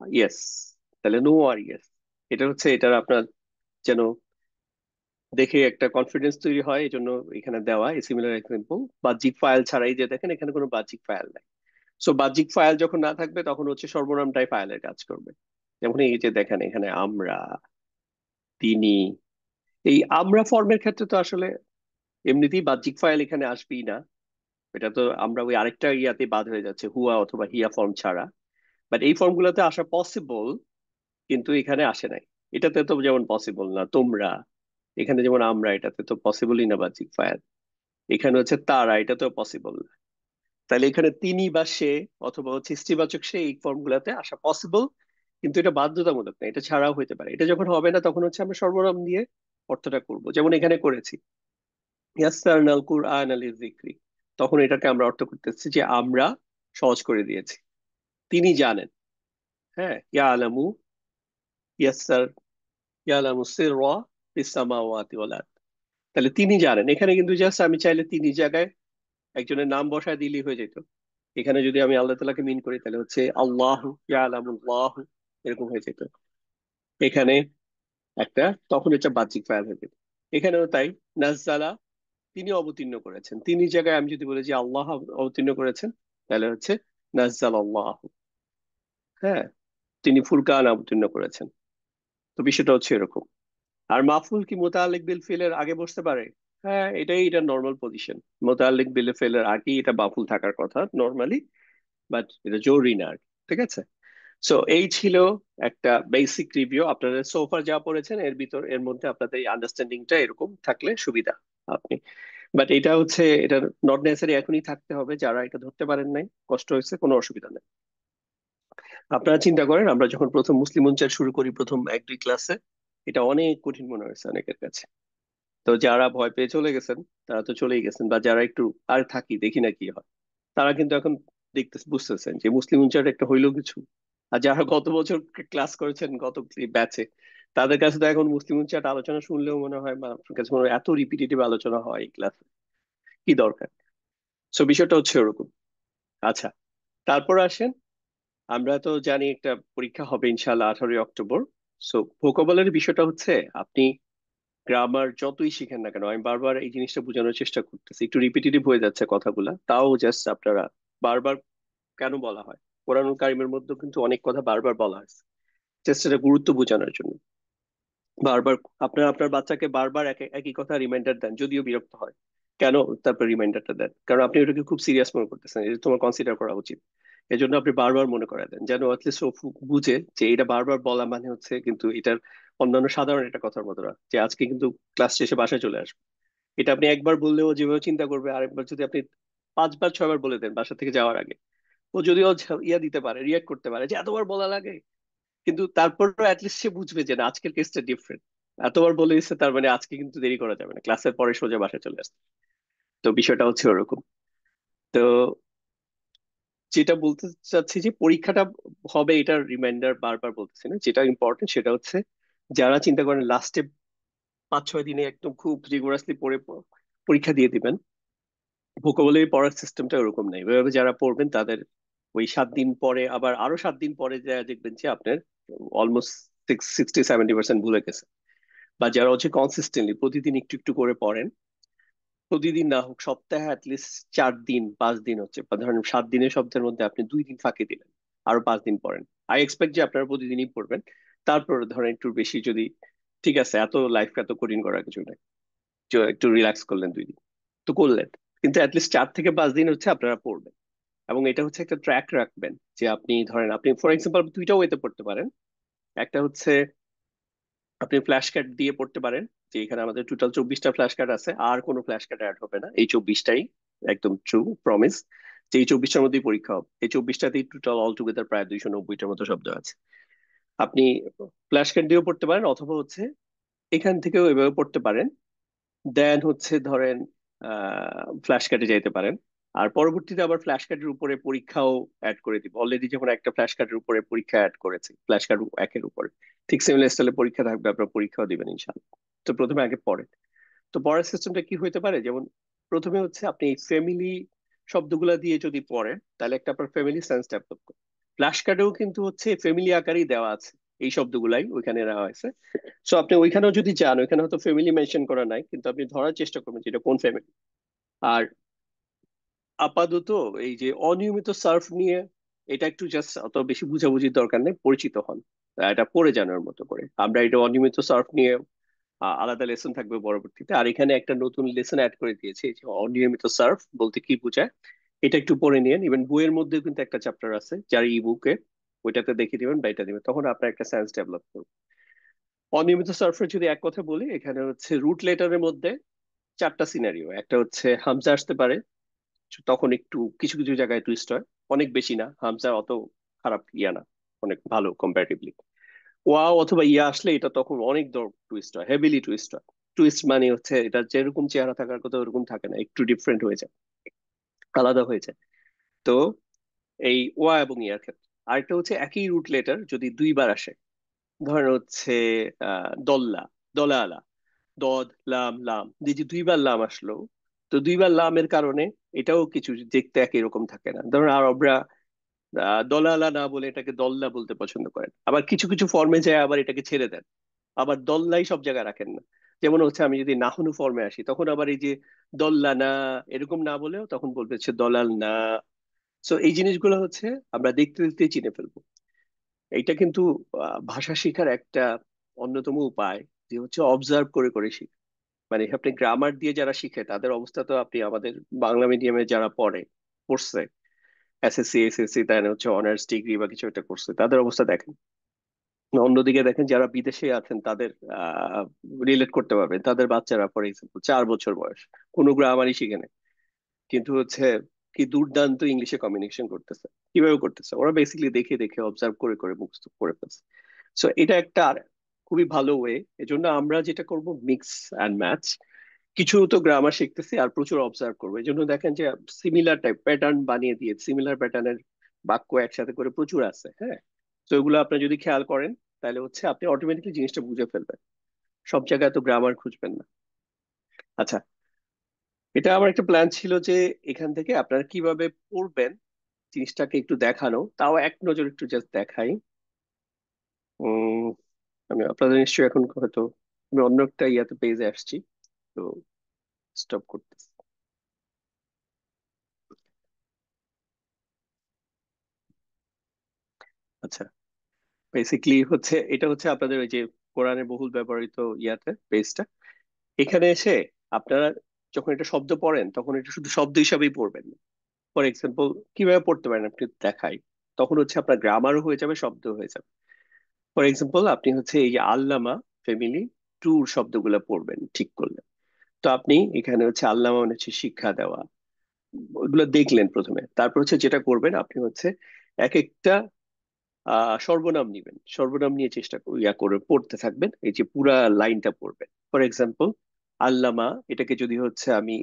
ইয়েস। তাহলে নো আর ইয়েস, এটা হচ্ছে এটার আপনার যেন দেখে একটা কনফিডেন্স তৈরি হয় এই জন্য এখানে দেওয়া এই সিমিলার এক্সাম্পল। বাহ্যিক ফাইল ছাড়াই যে দেখেন এখানে কোনো বাহ্যিক ফাইল নাই। সো বাহ্যিক ফাইল যখন না থাকবে তখন হচ্ছে সর্বনামটাই ফাইলের কাজ করবে। যেমন এই যে দেখেন এখানে আমরা, তিনি, এই আমরা ফর্মের ক্ষেত্রে তো আসলে এমনিতেই বাহ্যিক ফাইল এখানে আসবেই না। এটা তো আমরা ওই আরেকটা ইয়াতে বাদ হয়ে যাচ্ছে, হুয়া অথবা হিয়া ফর্ম ছাড়া। বাট এই ফর্ম গুলোতে আসা পসিবল, কিন্তু এখানে আসে নাই। এটাতে তো যেমন পসিবল না তোমরা, এখানে যেমন আমরা, এটাতে তো পসিবলই না বাহ্যিক ফাইল। এখানে হচ্ছে তারা, এটা তো পসিবল না। তাহলে এখানে তিনি বা সে অথবা হচ্ছে স্ত্রীবাচক সে, এই ফর্ম গুলাতে আসা পসিবল, কিন্তু এটা বাধ্যতামূলক না, এটা ছাড়াও হইতে পারে। এটা যখন হবে না তখন হচ্ছে আমরা সর্বনাম দিয়ে অর্থটা করব, যেমন এখানে করেছি ইয়াসসারনাল কুরআন লিযিকরি, তখন এটাকে আমরা অর্থ করতেছি যে আমরা সহজ করে দিয়েছি। তিনি জানেন, হ্যাঁ, ইয়ালামু, ইয়াসসার, ইয়ালামু সিররা ফিস সামাওয়াতি ওয়াল আরদ। তাহলে তিনি জানেন, এখানে কিন্তু জাস্ট আমি চাইলে তিনি জায়গায় একজনের নাম বসায় দিলেই হয়ে যেত। এখানে যদি আমি আল্লাহ তাআলাকে মিন করি তাহলে হচ্ছে আল্লাহু ইয়ালামুল্লাহ, এরকম হয়ে যেত। এখানে একটা, তখন এটা বাহ্যিক ফাইল হয়ে যেত। এখানেও তাই, নাজ্জালা তিনি অবতীর্ণ করেছেন, তিনি জায়গায় আমি যদি বলি যে আল্লাহ অবতীর্ণ করেছেন, তাহলে হচ্ছে নাজ্জাল আল্লাহ। হ্যাঁ, তিনি ফুরকান অবতীর্ণ করেছেন। তো বিষয়টা হচ্ছে এরকম। আর মাফুল কি মোতালেক বিল ফিলের আগে বসতে পারে? হ্যাঁ, এটা নর্মাল পজিশন। মোতালেক বিল ফিলের আগে এটা মাফুল থাকার কথা নর্মালি, বাট এটা জরুরি না আর কি। ঠিক আছে। সো এই ছিল একটা বেসিক রিভিউ। আপনারা সোফার যা পড়েছেন এর ভিতর এর মধ্যে আপনাদের এই আন্ডারস্ট্যান্ডিংটা এরকম থাকলে সুবিধা আপনি। বাট এটা হচ্ছে এটা নট নেসেসারি এখনই থাকতে হবে। যারা এটা ধরতে পারেন নাই, কষ্ট হয়েছে, কোনো অসুবিধা নেই। আপনারা চিন্তা করেন আমরা যখন প্রথম মুসলিম উচ্চারণ শুরু করি প্রথম 1-2 ক্লাসে, এটা অনেক কঠিন মনে হয়েছে অনেকের কাছে। তো যারা ভয় পেয়ে চলে গেছেন তারা তো চলেই গেছেন, বা যারা একটু আর থাকি দেখি না কি হয়, তারা কিন্তু এখন দেখতে বুঝতেছেন যে মুসলিম উচ্চারণ একটা হইলো কিছু। আর যারা গত বছর ক্লাস করেছেন গত ব্যাচে, তাদের কাছে তো এখন মুসলিম উচ্চারণ আলোচনা শুনলেও মনে হয়, বা আপনার কাছে মনে হয় এত রিপিটেটিভ আলোচনা হয় এই ক্লাসে, কি দরকার? সো বিষয়টা হচ্ছে ওরকম। আচ্ছা, তারপর আসেন, আমরা তো জানি একটা পরীক্ষা হবে ইনশাল্লাহ 18ই অক্টোবর। সো ভোকাবুলারি বিষয়টা হচ্ছে, আপনি গ্রামার যতই শিখেন না কেন, আমি বারবার এই জিনিসটা বোঝানোর চেষ্টা করতেছি, একটু রিপিটেটিভ হয়ে যাচ্ছে কথাগুলা, তাও জাস্ট আপনারা বারবার, কেন বলা হয় কোরআনুল কারিমের মধ্যে কিন্তু অনেক কথা বারবার বলা হয়েছে, জাস্ট এটা গুরুত্ব বোঝানোর জন্য। বারবার আপনার আপনার বাচ্চাকে বারবার একই কথা রিমাইন্ডার দেন, যদিও বিরক্ত হয়। কেন তারপর রিমাইন্ডারটা দেন? কারণ আপনি ওটাকে খুব সিরিয়াস মনে করতেছেন, এটা তোমার কনসিডার করা উচিত। এজন্য আপনি বারবার মনে করায় দেন, যেন অ্যাটলিস্ট ও বুঝে যে এটা বারবার বলা মানে হচ্ছে কিন্তু এটার অন্যান্য সাধারণ একটা কথার মতো না, যে আজকে কিন্তু ক্লাস শেষে বাসায় চলে আসবে। এটা আপনি একবার বললেও যেভাবে চিন্তা করবে, আরেকবার যদি আপনি 5-6বার বলে দেন বাসা থেকে যাওয়ার আগে, ও যদিও ইয়া দিতে পারে, রিয়াক্ট করতে পারে যে এতবার বলা লাগে, কিন্তু তারপরও অ্যাটলিস্ট সে বুঝবে যে না, আজকের কেসটা ডিফারেন্ট। এতবার বলে দিচ্ছে তার মানে আজকে কিন্তু দেরি করা যাবে না, ক্লাসের পরে সোজা বাসায় চলে আসবে। তো বিষয়টা হচ্ছে ওরকম। তো যেটা বলতে চাচ্ছি যে পরীক্ষাটা হবে, এটার রিমাইন্ডার বারবার বলতেছি না, যেটা ইম্পর্টেন্ট সেটা হচ্ছে যারা চিন্তা করেন লাস্টে 5-6 দিনে একদম খুব রিগোরাসলি পড়ে পরীক্ষা দিয়ে দিবেন, ভোকাবুলারি পড়ার সিস্টেমটা ওরকম নেই। এভাবে যারা পড়বেন তাদের ওই 7 দিন পরে আবার আরো 7 দিন পরে যা দেখবেন যে আপনার অলমোস্ট 60-70% ভুলে গেছে। বা যারা হচ্ছে কনসিস্টেন্টলি প্রতিদিন একটু একটু করে পড়েন, প্রতিদিন না হোক সপ্তাহে অ্যাটলিস্ট 4 দিন 5 দিন হচ্ছে, বা ধরেন 7 দিনের সপ্তাহের মধ্যে আপনি 2 দিন ফাঁকি দিলেন, আরো 5 দিন পড়েন। আই এক্সপেক্ট যে আপনারা প্রতিদিনই পড়বেন। তারপর ধরেন একটু বেশি যদি, ঠিক আছে এত লাইফ এত কঠিন করার কিছু নেই, একটু রিল্যাক্স করলেন 2 দিন, তো করলেন। কিন্তু অ্যাটলিস্ট 4 থেকে 5 দিন হচ্ছে আপনারা পড়বেন। এবং এটা হচ্ছে একটা ট্র্যাক রাখবেন, যে আপনি ধরেন আপনি ফর এক্সাম্পল দুইটা ওয়েতে পড়তে পারেন। একটা হচ্ছে আপনি ফ্ল্যাশ কার্ড দিয়ে পড়তে পারেন, যে এখানে আমাদের টোটাল 24টা ফ্ল্যাশ কার্ড আছে, আর কোনো ফ্ল্যাশ কার্ড অ্যাড হবে না, এই 24টাই একদম ট্রু প্রমিস, যে এই 24টার মধ্যেই পরীক্ষা হবে। এই 24টাতেই টোটাল অল টুগেদার প্রায় 290টার মতো শব্দ আছে। আপনি ফ্ল্যাশ কার্ড দিয়েও পড়তে পারেন, অথবা হচ্ছে এখান থেকেও এভাবে পড়তে পারেন। দেন হচ্ছে ধরেন ফ্ল্যাশ কার্ডে যাইতে পারেন। আর পরবর্তীতে আবার ফ্ল্যাশ কার্ডের উপরে পরীক্ষাও অ্যাড করে দিব। অলরেডি যখন একটা ফ্ল্যাশ কার্ডের উপরে পরীক্ষা অ্যাড করেছে, ফ্ল্যাশ কার্ড একের উপরে ঠিক সিমিলার স্টাইলে পরীক্ষা থাকবে, আপনার পরীক্ষাও দিবেন ইনশাল্লাহ। তো প্রথমে আগে পড়েন। তো পড়ার সিস্টেমটা কি হইতে পারে, যেমন প্রথমে হচ্ছে আপনি ফ্যামিলি শব্দগুলা দিয়ে যদি পড়েন, তাহলে একটা আপনার ফ্যামিলি সেন্স ডেভেলপ করে। ফ্ল্যাশ কার্ডেও কিন্তু হচ্ছে ফ্যামিলি আকারেই দেওয়া আছে, এই শব্দগুলাই ওইখানে নেওয়া হয়েছে। সো আপনি ওইখানেও যদি যান, ওইখানে হয়তো ফ্যামিলি মেনশন করা নাই, কিন্তু আপনি ধরার চেষ্টা করবেন যে এটা কোন ফ্যামিলি। আর আপাতত এই যে অনিয়মিত সার্ফ নিয়ে, এটা একটু জাস্ট অত বেশি বুঝাবুঝির দরকার নেই, পরিচিত হন। এটা পড়ে জানার মতো করে আমরা এটা অনিয়মিত সার্ফ নিয়ে আলাদা লেসন থাকবে পরবর্তীতে। আর এখানে একটা নতুন লেসন অ্যাড করে দিয়েছে, এই যে অনিয়মিত সার্ফ বলতে কি বোঝায়, এটা একটু পড়ে নিন। ইভেন বইয়ের মধ্যে কিন্তু একটা চ্যাপ্টার আছে যার ই বুকে, ওইটাতে দেখিয়ে দিবেন বা এটা দিবেন, তখন আপনার একটা সেন্স ডেভেলপ করবে। অনিয়মিত সার্ফের যদি এক কথা বলি, এখানে হচ্ছে রুট লেটারের মধ্যে 4টা সিনারিও। একটা হচ্ছে হামজা আসতে পারে, তখন একটু কিছু কিছু জায়গায় টুইস্ট হয়, অনেক বেশি না, হামজা অত খারাপ ইয়া না, অনেক ভালো কম্পারেটিভলি। ওয়াও অথবা ইয়া আসলে এটা তখন অনেক টুইস্ট হয়, হেভিলি টুইস্ট হয়। টুইস্ট মানে হচ্ছে এটা যেরকম চেহারা থাকার কথা ওরকম থাকে না, একটু ডিফারেন্ট হয়ে যায়, আলাদা হয়ে যায়। তো এই ওয়া এবং ইয়ার ক্ষেত্রে আরেকটা হচ্ছে একই রুট লেটার যদি 2বার আসে, ধরেন হচ্ছে দল্লা, দলালা, দদ লাম লাম, এই যে 2বার লাম আসলো, তো 2বার লামের কারণে এটাও কিছু দেখতে একই রকম থাকে না। ধরুন আরবরা দলালা না বলে এটাকে দল্লা বলতে পছন্দ করেন, আবার কিছু কিছু ফর্মে যায় আবার এটাকে ছেড়ে দেন, আবার দল্লাই সব জায়গায় রাখেন না। যেমন হচ্ছে আমি যদি নাহনু ফর্মে আসি, তখন আবার এই যে দল্লানা এরকম না বলেও তখন বলবে হচ্ছে দলাল না। সো এই জিনিসগুলো হচ্ছে আমরা দেখতে দেখতে চিনে ফেলবো। এইটা কিন্তু ভাষা শেখার একটা অন্যতম উপায়, যে হচ্ছে অবজার্ভ করে করে শিখা। মানে আপনি গ্রামার দিয়ে যারা শিখে তাদের অবস্থা তো আপনি আমাদের বাংলা মিডিয়ামে যারা পড়ছে, এসএসসি এসএসসি তাই হচ্ছে অনার্স ডিগ্রি বা কিছু একটা করছে, তাদের অবস্থা দেখেন। অন্যদিকে দেখেন যারা বিদেশে আছেন তাদের রিলেট করতে পারবেন, তাদের বাচ্চারা ফর এক্সাম্পল 4 বছর বয়স, কোনো গ্রামারই শিখে নেই, কিন্তু হচ্ছে কি দুর্দান্ত ইংলিশে কমিউনিকেশন করতেছে। কিভাবে করতেছে? ওরা বেসিক্যালি দেখে দেখে অবজার্ভ করে করে মুখস্থ করে ফেলছে। সো এটা একটা খুবই ভালো ওয়ে। এজন্য আমরা যেটা করব, মিক্স অ্যান্ড ম্যাচ। কিছু তো গ্রামার শিখতেছি আর প্রচুর অবজার্ভ করবো, এই জন্য দেখেন যে সিমিলার টাইপ প্যাটার্ন বানিয়ে দিয়ে সিমিলার প্যাটার্নের বাক্য একসাথে করে প্রচুর আছে, হ্যাঁ। তো এগুলো আপনি যদি খেয়াল করেন, তাহলে হচ্ছে আপনি অটোমেটিকলি জিনিসটা বুঝে ফেলবেন। সব জায়গায় তো গ্রামার খুঁজবেন না। আচ্ছা, এটা আমার একটা প্ল্যান ছিল যে এখান থেকে আপনারা কিভাবে পড়বেন জিনিসটাকে একটু দেখানো, তাও এক নজর একটু জাস্ট দেখাই। উম আমি আপনাদের নিশ্চয়ই এখন হয়তো, আমি অন্য একটা ইয়াতে পেজে আসছি, তো স্টপ করতেছি। আচ্ছা, বেসিক্যালি হচ্ছে এটা হচ্ছে আপনাদের ওই যে কোরআনে বহুল ব্যবহৃত ইয়াতে পেজটা। এখানে এসে আপনারা যখন এটা শব্দ পড়েন তখন এটা শুধু শব্দ হিসাবেই পড়বেন না। ফর এক্সাম্পল কিভাবে পড়তে পারেন আপনি দেখাই, তখন হচ্ছে আপনার গ্রামারও হয়ে যাবে, শব্দ হয়ে যাবে। ফর এক্সাম্পল আপনি হচ্ছে এই যে আল্লামা ফ্যামিলি ট্যুর শব্দগুলো পড়বেন ঠিক করলেন। তো আপনি এখানে হচ্ছে আল্লামা মানে হচ্ছে শিক্ষা দেওয়া, ওইগুলো দেখলেন প্রথমে। তারপর হচ্ছে যেটা করবেন আপনি হচ্ছে এক একটা সর্বনাম নিবেন, সর্বনাম নিয়ে ইয়া করে পড়তে থাকবেন, এই যে পুরা লাইনটা পড়বেন। ফর এক্সাম্পল আল্লামা, এটাকে যদি হচ্ছে আমি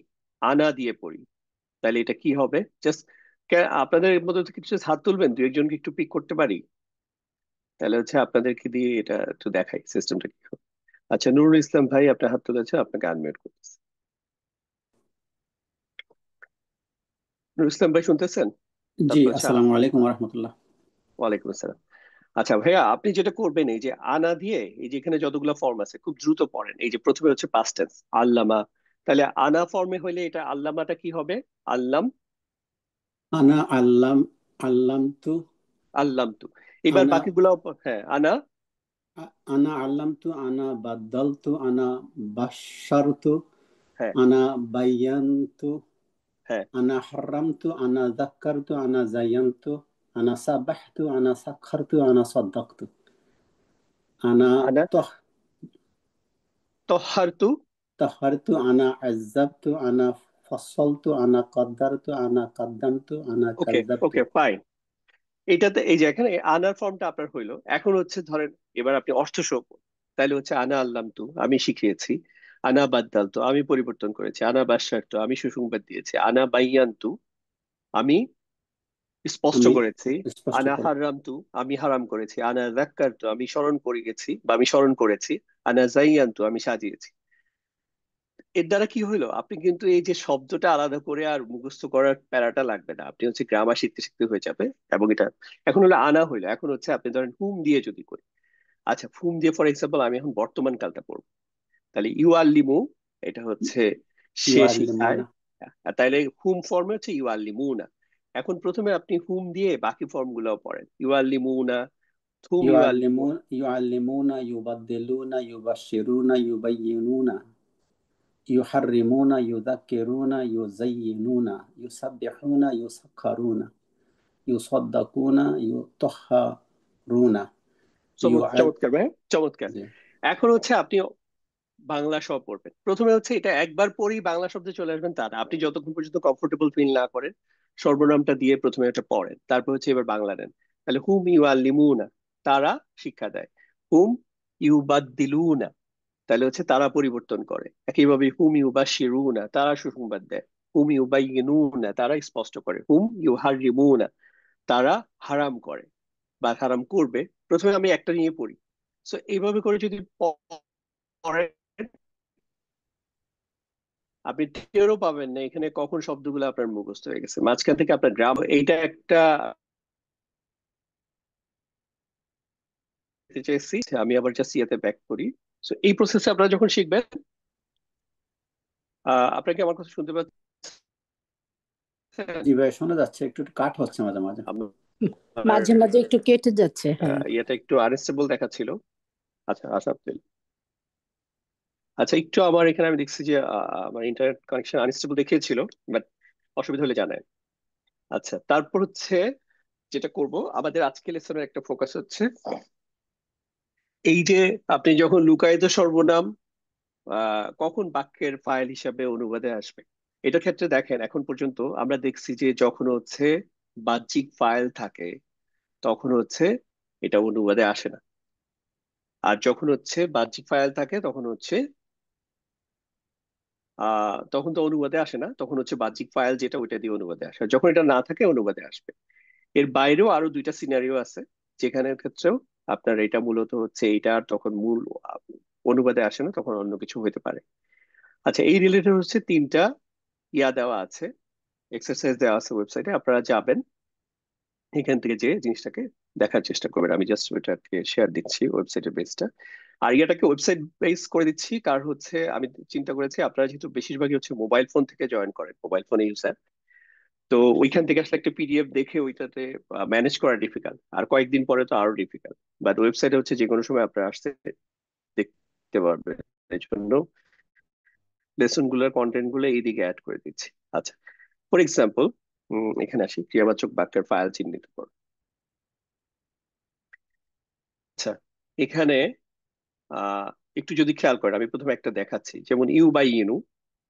আনা দিয়ে পড়ি, তাহলে এটা কি হবে? জাস্ট আপনাদের মধ্যে থেকে কিছু হাত তুলবেন, দু একজনকে একটু পিক করতে পারি, তাহলে হচ্ছে আপনাদেরকে দিয়ে এটা একটু দেখাই সিস্টেমটা কি হবে। আচ্ছা, নুরুল ইসলাম ভাই আপনার হাত তুলেছে, আপনাকে আনমিউট করতেছে। নুরুল ইসলাম ভাই শুনতেছেন? জি, তারপর হচ্ছে আসসালামু আলাইকুম রহমতুল্লাহ। ওয়ালাইকুম আসসালাম। আচ্ছা ভাইয়া, আপনি যেটা করবেন এই যে আনা দিয়ে, এই যে এখানে যতগুলো ফর্ম আছে খুব দ্রুত পড়েন। এই যে প্রথমে হচ্ছে পাস্ট টেন্স আল্লামা, তাহলে আনা ফর্মে হইলে এটা আল্লামাটা কি হবে? আল্লাম, আনা আল্লাম, আল্লাম তু, আল্লাম তু। এবার আনা বাকিগুলো, হ্যাঁ আনা, আনা আল্লাম তু, আনা বাদ্দাল তু, আনা বাশার তু, হ্যাঁ আনা বাইয়ান তু, হ্যাঁ, আনা হারাম তু, আনা জাক্কার তু, আনা জায়ান তু, আনা সাবাহ তু, আনা সাক্ষর তু, আনা সদ্দাক তু, আনা আনা তহ তহার তু। তাহার তু, আনা আজ্জাব তু, আনা ফসল তু, আনা কদ্দার তু, আনা কাদ্দাম তু, আনা ওকে কাজ্জাব তু। Okay fine. এটাতে এই যে এখানে আনার ফর্মটা আপনার হইলো। এখন হচ্ছে ধরেন এবার আপনি অর্থ সহ তাহলে হচ্ছে আনা আল্লাম তু, আমি শিখিয়েছি। আনা বাদ্দাল তু, আমি পরিবর্তন করেছি। আনা বাসার তু, আমি সুসংবাদ দিয়েছি। আনা বাইয়ান তু, আমি স্পষ্ট আমি করেছি। স্পষ্ট আনা করে হারাম তু, আমি হারাম করেছি। আনা যাক্কার তু, আমি স্মরণ করে গেছি বা আমি স্মরণ করেছি। আনা জাইয়ান তু, আমি সাজিয়েছি। এর দ্বারা কি হইলো, আপনি কিন্তু এই যে শব্দটা আলাদা করে আর মুখস্থ করার প্যারাটা লাগবে না, আপনি হচ্ছে গ্রামার শিখতে শিখতে হয়ে যাবে। এবং এটা এখন হলো আনা হইলো। এখন হচ্ছে আপনি ধরেন হুম দিয়ে যদি করি, আচ্ছা হুম দিয়ে ফর এক্সাম্পল আমি এখন বর্তমান কালটা পড়বো, তাহলে ইউ আর লিমু, এটা হচ্ছে সে শিখায়। ইউআল্লিমুনা, আর তাইলে হুম ফর্মে হচ্ছে ইউ আর লিমু না। এখন প্রথমে আপনি হুম দিয়ে বাকি ফর্ম গুলাও পড়েন, ইউ আর লিমু না, থুম ইউ আর লিমু। يعلمون يبدلون يبشرون يبينون يحرمون يذكرون يزينون يسبحون يسخرون يصدقون يطهرون يعد চমৎকার ভাই, চমৎকার। এখন হচ্ছে আপনি বাংলা সব পড়বেন। প্রথমে হচ্ছে এটা একবার পরেই বাংলা শব্দে চলে আসবেন তা না, আপনি যতক্ষণ পর্যন্ত কমফোর্টেবল ফিল না করেন সর্বনামটা দিয়ে প্রথমে এটা পড়েন, তারপর হচ্ছে এবার বাংলা নেন। তাহলে হুম ইউ আল্লিমুনা, তারা শিক্ষা দেয়। হুম ইউ বাদ্দিলুনা, তাহলে হচ্ছে তারা পরিবর্তন করে। একইভাবে হুম ইউ বাশিরুনা, তারা সুসংবাদ দেয়। হুম ইউ বাইয়িনুনা, তারা স্পষ্ট করে। হুম ইউ হারিমুনা, তারা হারাম করে বা হারাম করবে। প্রথমে আমি একটা নিয়ে পড়ি। সো এইভাবে করে যদি পড়েন, আপনি টেরও পাবেন না এখানে কখন শব্দগুলো আপনার মুখস্থ হয়ে গেছে, মাঝখান থেকে আপনার গ্রাম। এইটা একটা চাইছি। আমি আবার জাস্ট ইয়াতে ব্যাক করি। তো এই প্রসেসে আপনারা যখন শিখবেন, আপনাকে আমার কথা শুনতে পাচ্ছেন? জি ভাই, শোনা যাচ্ছে, একটু একটু কাট হচ্ছে মাঝে মাঝে। আমার মাঝে মাঝে একটু কেটে যাচ্ছে, হ্যাঁ। ইয়েটা একটু আনস্টেবল দেখাচ্ছিল। আচ্ছা আশা করি। আচ্ছা, একটু আমার এখানে আমি দেখছি যে আমার ইন্টারনেট কানেকশন আনস্টেবল দেখিয়েছিল, বাট অসুবিধা হলে জানায়। আচ্ছা, তারপর হচ্ছে যেটা করব, আমাদের আজকে লেসনের একটা ফোকাস হচ্ছে এই যে আপনি যখন লুকায়িত সর্বনাম কখন বাক্যের ফাইল হিসাবে অনুবাদে আসবে। এটার ক্ষেত্রে দেখেন, এখন পর্যন্ত আমরা দেখছি যে যখন হচ্ছে বাহ্যিক ফাইল থাকে তখন হচ্ছে এটা অনুবাদে আসে না। আর যখন হচ্ছে বাহ্যিক ফাইল থাকে তখন হচ্ছে তখন তো অনুবাদে আসে না, তখন হচ্ছে বাহ্যিক ফাইল যেটা ওইটা দিয়ে অনুবাদে আসে। আর যখন এটা না থাকে অনুবাদে আসবে। এর বাইরেও আরো দুইটা সিনারিও আছে যেখানের ক্ষেত্রেও আপনার এটা মূলত হচ্ছে এইটা আর তখন মূল আহ, অনুবাদে আসে না, তখন অন্য কিছু হতে পারে। আচ্ছা, এই রিলেটেড হচ্ছে তিনটা দেওয়া আছে, এক্সারসাইজ দেওয়া আছে ওয়েবসাইটে, আপনারা যাবেন এখান থেকে যে জিনিসটাকে দেখার চেষ্টা করবেন। আমি জাস্ট ওইটাকে শেয়ার দিচ্ছি ওয়েবসাইটের বেসটা। আর ইয়াটাকে ওয়েবসাইট বেস করে দিচ্ছি কার হচ্ছে আমি চিন্তা করেছি আপনারা যেহেতু বেশিরভাগই হচ্ছে মোবাইল ফোন থেকে জয়েন করেন, মোবাইল ফোনে ইউজার, তো ওইখান থেকে আসলে একটা পিডিএফ দেখে ওইটাতে ম্যানেজ করা ডিফিকাল্ট, আর কয়েকদিন পরে তো আরো ডিফিকাল্ট। বাট ওয়েবসাইটে হচ্ছে যে কোনো সময় আপনারা আসতে দেখতে পারবেন। এই জন্য লেসন গুলোর কন্টেন্ট গুলো এইদিকে অ্যাড করে দিচ্ছি। আচ্ছা, ফর এক্সাম্পল এখানে আসি, ক্রিয়াবাচক বাক্যের ফাইল চিহ্নিত করো। আচ্ছা, এখানে আহ একটু যদি খেয়াল করেন, আমি প্রথমে একটা দেখাচ্ছি, যেমন ইউ বাই ইনু,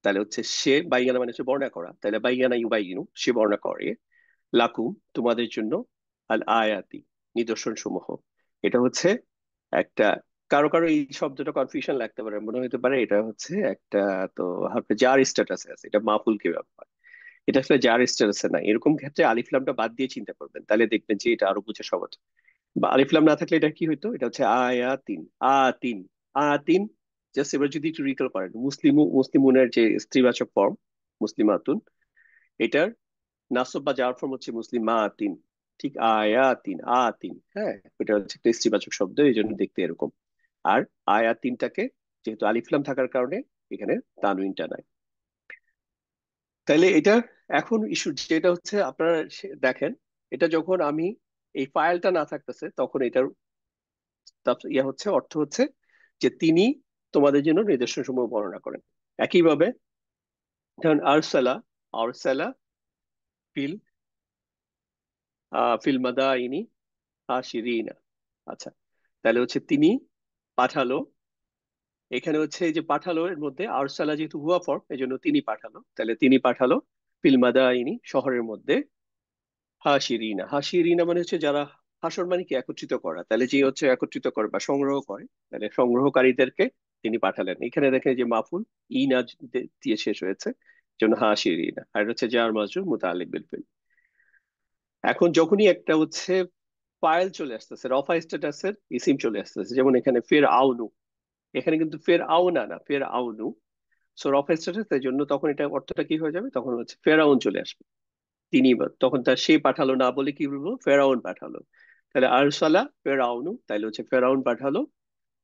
তাহলে হচ্ছে সে, বাইয়ানা মানে হচ্ছে বর্ণনা করা, তাহলে বাইয়ানা ইউ বাই ইনু, সে বর্ণনা করে, লাকুম তোমাদের জন্য, আল আয়াতি নিদর্শন সমূহ। এটা হচ্ছে একটা, কারো কারো এই শব্দটা কনফিউশন লাগতে পারে, মনে হতে পারে এটা হচ্ছে একটা, তো আপনি যার স্ট্যাটাসে আছে এটা মাফুল কি ব্যাপার, এটা আসলে যার স্ট্যাটাসে না। এরকম ক্ষেত্রে আলিফ লামটা বাদ দিয়ে চিন্তা করবেন, তাহলে দেখবেন যে এটা আরো বোঝা সহজ। বা আলিফ লাম না থাকলে এটা কি হইতো, এটা হচ্ছে আয়াতিন, তিন, তিন। জাস্ট এবার যদি একটু রিকল করেন, মুসলিমুনের যে স্ত্রীবাচক ফর্ম মুসলিমাতুন, এটার নাসব বা যাওয়ার ফর্ম হচ্ছে মুসলিমাতিন। ঠিক আয়াতিন, তিন, হ্যাঁ, এটা হচ্ছে একটা স্ত্রীবাচক শব্দ, এই জন্য দেখতে এরকম। আর তিনটাকে যেহেতু আলিফলাম থাকার কারণে এখানে তানউইনটা নাই। তাইলে এটা এখন ইস্যু যেটা হচ্ছে আপনারা দেখেন, এটা যখন আমি এই ফাইলটা না থাকতেছে তখন এটার হচ্ছে অর্থ হচ্ছে যে তিনি তোমাদের জন্য নিদর্শন সমূহ বর্ণনা করেন। একইভাবে ধরুন আরসালা, আরসালা ফিল ফিল মাদাইনি হাশিরিনা। আচ্ছা, তাহলে হচ্ছে তিনি পাঠালো, এখানে হচ্ছে এই যে পাঠালো এর মধ্যে আরসালা যেহেতু হুয়া ফর্ম, এই জন্য তিনি পাঠালো, তাহলে তিনি পাঠালো ফিল মাদাইনি শহরের মধ্যে, হাশিরিনা, হাশিরিনা মানে হচ্ছে যারা, হাসর মানে কি একত্রিত করা, তাহলে যে হচ্ছে একত্রিত করে বা সংগ্রহ করে, তাহলে সংগ্রহকারীদেরকে তিনি পাঠালেন। এখানে দেখেন যে মাফুল ইনা দিয়ে শেষ হয়েছে, জন্য হাশিরিনা, আর এটা হচ্ছে জার মাজরুর মুতাআল্লিক বিল ফিল। এখন যখনই একটা হচ্ছে ফাইল চলে আসতেছে, রফা স্ট্যাটাসের ইসিম চলে আসতেছে, যেমন এখানে ফের আউনু, এখানে কিন্তু ফের আউনা না, ফের আউনু। সো রফা স্ট্যাটাস, এর জন্য তখন এটা অর্থটা কি হয়ে যাবে, তখন হচ্ছে ফেরাউন চলে আসবে। তিনি তখন তার সে পাঠালো না বলে কি বলবো, ফেরাউন পাঠালো। তাহলে আরসালা ফেরাউনু, তাহলে হচ্ছে ফেরাউন পাঠালো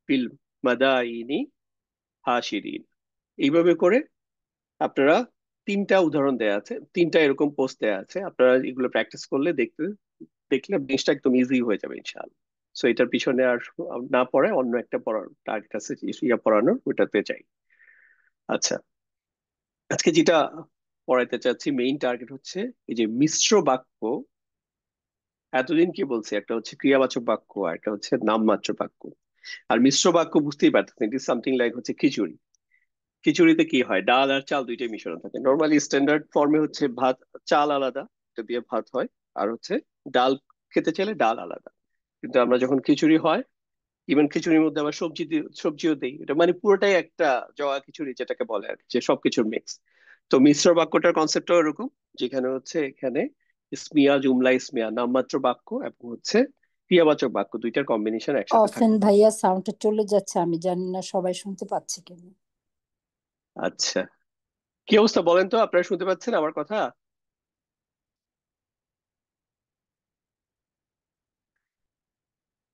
ফিল মাদাইনি হাশিরিন। এইভাবে করে আপনারা তিনটা উদাহরণ দেয়া আছে, তিনটা এরকম পোস্ট দেয়া আছে, আপনারা এগুলো প্র্যাকটিস করলে দেখলে জিনিসটা একদম ইজি হয়ে যাবে ইনশাআল্লাহ। সো এটার পিছনে আর না পড়ে অন্য একটা পড়ার টার্গেট আছে, পড়ানোর, ওইটাতে চাই। আচ্ছা, আজকে যেটা পড়াইতে চাচ্ছি মেইন টার্গেট হচ্ছে এই যে মিশ্র বাক্য। এতদিন কি বলছি, একটা হচ্ছে ক্রিয়াবাচক বাক্য আর একটা হচ্ছে নামমাত্র বাক্য। আর মিশ্র বাক্য বুঝতেই পারতেছেন, ইট ইজ সামথিং লাইক হচ্ছে খিচুড়ি। খিচুড়িতে কি হয়, ডাল আর চাল দুইটাই মিশ্রণ থাকে। নর্মালি স্ট্যান্ডার্ড ফর্মে হচ্ছে ভাত, চাল আলাদা, এটা দিয়ে ভাত হয়, আর হচ্ছে ডাল খেতে চাইলে ডাল আলাদা। কিন্তু আমরা যখন খিচুড়ি হয়, ইভেন খিচুড়ির মধ্যে আবার সবজিও দেই, এটা মানে পুরোটাই একটা জগা খিচুড়ি যেটাকে বলে আর কি, যে সবকিছুর মিক্স। তো মিশ্র বাক্যটার কনসেপ্টও এরকম, যেখানে হচ্ছে এখানে ইসমিয়া, জুমলা ইসমিয়া, নামমাত্র বাক্য এবং হচ্ছে ক্রিয়াবাচক বাক্য দুইটার কম্বিনেশন একসাথে অফেন থাকবে। ভাইয়া, সাউন্ডটা চলে যাচ্ছে, আমি জানি না সবাই শুনতে পাচ্ছে কিনা। আচ্ছা, কি অবস্থা বলেন তো, আপনারা শুনতে পাচ্ছেন আমার কথা?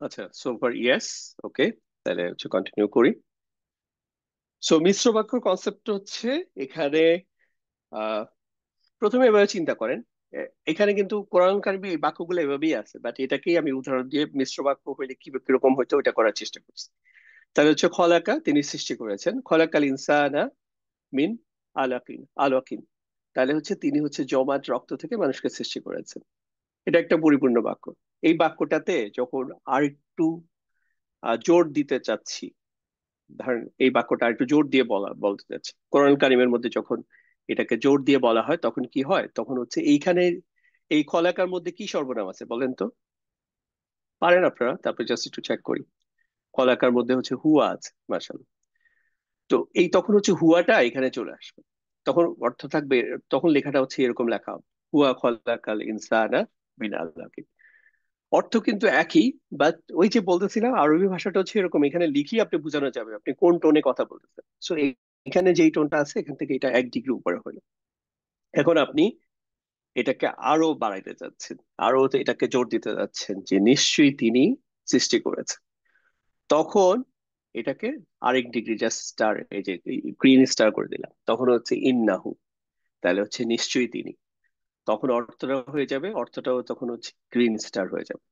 আচ্ছা, সো ফার ইয়েস, ওকে, তাহলে হচ্ছে কন্টিনিউ করি। সো মিশ্র বাক্যর কনসেপ্ট হচ্ছে এখানে আহ প্রথমে এভাবে চিন্তা করেন। এখানে কিন্তু কোরআন কারিমে এই বাক্যগুলো এভাবেই আছে, বাট এটাকেই আমি উদাহরণ দিয়ে মিশ্র বাক্য হইলে কি কিরকম হইতো ওটা করার চেষ্টা করছি। তাহলে হচ্ছে খলাকা, তিনি সৃষ্টি করেছেন, খলাকাল ইনসানা মিন আলাকিন আলাকিন। তাহলে হচ্ছে তিনি হচ্ছে জমাট রক্ত থেকে মানুষকে সৃষ্টি করেছেন। এটা একটা পরিপূর্ণ বাক্য। এই বাক্যটাতে যখন আরেকটু জোর দিতে চাচ্ছি, ধরেন এই বাক্যটা একটু জোর দিয়ে বলতে চাচ্ছি, কোরআন কারিমের মধ্যে যখন এটাকে জোর দিয়ে বলা হয় তখন কি হয়? তখন হচ্ছে এইখানে এই খলাকার মধ্যে কি সর্বনাম আছে বলেন তো? পারেন আপনারা? তারপরে জাস্ট একটু চেক করি। খলাকার মধ্যে হচ্ছে হুয়া আছে, মাশাআল্লাহ। তো এই তখন হচ্ছে হুয়াটা এখানে চলে আসবে, তখন অর্থ থাকবে, তখন লেখাটা হচ্ছে এরকম লেখা হবে, হুয়া খলাকাল ইনসানা মিন আলাকিন। অর্থ কিন্তু একই, বাট ওই যে বলতেছিলাম আরবি ভাষাটা হচ্ছে এরকম, এখানে লিখি আপনি বোঝানো যাবে আপনি কোন টোনে কথা বলতেছেন। সো এখানে যেই টোনটা আছে এখান থেকে এটা 1 ডিগ্রি উপরে হলো। এখন আপনি এটাকে আরো বাড়াইতে যাচ্ছেন, আরো তো এটাকে জোর দিতে যাচ্ছেন যে নিশ্চয়ই তিনি সৃষ্টি করেছেন। তখন এটাকে আরেক ডিগ্রি, জাস্ট স্টার, এই যে গ্রিন স্টার করে দিলাম, তখন হচ্ছে ইন্নাহু। তাহলে হচ্ছে নিশ্চয়ই তিনি, তখন অর্থটা হয়ে যাবে, অর্থটাও তখন হচ্ছে গ্রিন স্টার হয়ে যাবে।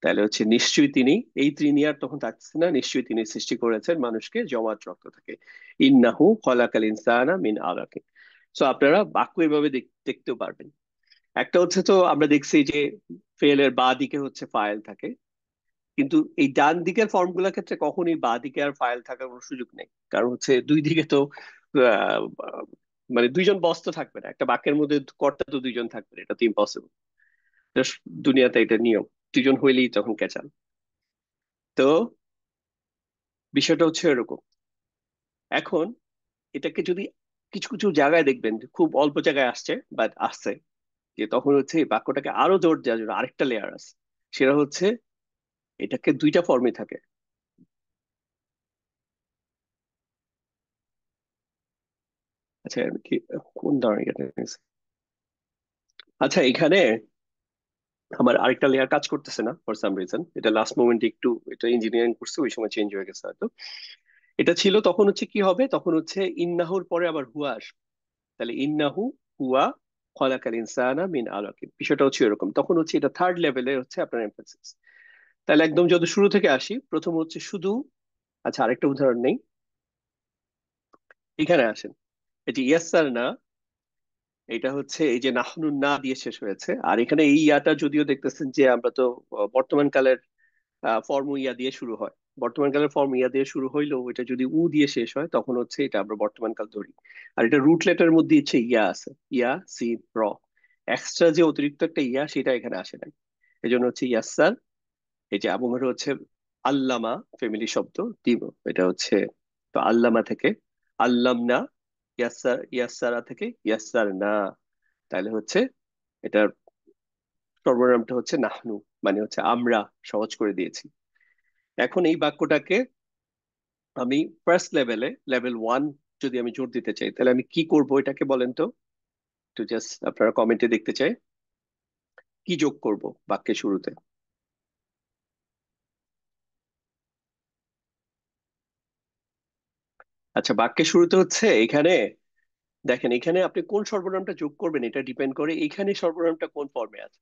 তাহলে হচ্ছে নিশ্চয়ই তিনি, এই তিনি আর তখন থাকছে না, নিশ্চয়ই তিনি সৃষ্টি করেছেন মানুষকে জমাট রক্ত থেকে। ইন্নাহু খলাকাল ইনসানা মিন আলাকিন। সো আপনারা বাক্য এভাবে দেখতেও পারবেন। একটা হচ্ছে, তো আমরা দেখছি যে ফেলের বা দিকে হচ্ছে ফাইল থাকে, কিন্তু এই ডান দিকের ফর্ম গুলোর ক্ষেত্রে কখনই বা দিকে আর ফাইল থাকার কোনো সুযোগ নেই। কারণ হচ্ছে দুই দিকে তো আহ, মানে দুইজন বস তো থাকবে না, একটা বাক্যের মধ্যে কর্তা তো দুইজন থাকবে না, এটা তো ইম্পসিবল। দুনিয়াতে এটা নিয়ম, দুইজন হইলেই তখন ক্যাচাল। তো বিষয়টা হচ্ছে এরকম। এখন এটাকে যদি কিছু কিছু জায়গায় দেখবেন যে খুব অল্প জায়গায় আসছে, বাট আসছে, যে তখন হচ্ছে এই বাক্যটাকে আরো জোর দেওয়ার জন্য আরেকটা লেয়ার আছে। সেটা হচ্ছে এটাকে দুইটা ফর্মে থাকে। আচ্ছা আমি কি কোন ধরনের এটা নিয়েছি? আচ্ছা এখানে আমার আরেকটা লেয়ার কাজ করতেছে না ফর সাম রিজন, এটা লাস্ট মোমেন্টে একটু, এটা ইঞ্জিনিয়ারিং করছে ওই সময় চেঞ্জ হয়ে গেছে হয়তো। এটা ছিল তখন হচ্ছে কি হবে, তখন হচ্ছে ইন্নাহুর পরে আবার হুয়া আসবে। তাহলে ইন্নাহু হুয়া খলাকাল ইনসানা মিন আলাকিন, বিষয়টা হচ্ছে এরকম। তখন হচ্ছে এটা থার্ড লেভেলে হচ্ছে আপনার এমফাসিস। তাহলে একদম যদি শুরু থেকে আসি, প্রথম হচ্ছে শুধু, আচ্ছা আরেকটা উদাহরণ নেই, এখানে আসেন। এটি ইয়াসার না, এটা হচ্ছে এই যে নাহনু না দিয়ে শেষ হয়েছে, আর এখানে এই ইয়াটা যদিও দেখতেছেন যে আমরা তো বর্তমান কালের ফর্ম ইয়া দিয়ে শুরু হয়, বর্তমান কালের ফর্ম ইয়া দিয়ে শুরু হইলেও এটা যদি উ দিয়ে শেষ হয় তখন হচ্ছে এটা আমরা বর্তমান কাল ধরি। আর এটা রুট লেটার মধ্যে হচ্ছে ইয়া আছে, ইয়া সি র, এক্সট্রা যে অতিরিক্ত একটা ইয়া সেটা এখানে আসে নাই। এই জন্য হচ্ছে ইয়াসার। এই যে এবং এটা হচ্ছে আল্লামা, ফ্যামিলি শব্দ, দিব, এটা হচ্ছে, তো আল্লামা থেকে আল্লাম না, ইয়াসার ইয়াসারা থেকে ইয়াসার না। তাহলে হচ্ছে এটার সর্বনামটা হচ্ছে নাহনু, মানে হচ্ছে আমরা সহজ করে দিয়েছি। এখন এই বাক্যটাকে আমি ফার্স্ট লেভেলে, লেভেল 1 যদি আমি জোর দিতে চাই তাহলে আমি কি করব এটাকে বলেন তো? একটু জাস্ট আপনারা কমেন্টে দেখতে চাই কি যোগ করব বাক্যের শুরুতে। আচ্ছা বাক্যের শুরুতে হচ্ছে এখানে, দেখেন এখানে আপনি কোন সর্বনামটা যোগ করবেন এটা ডিপেন্ড করে এখানে সর্বনামটা কোন ফর্মে আছে।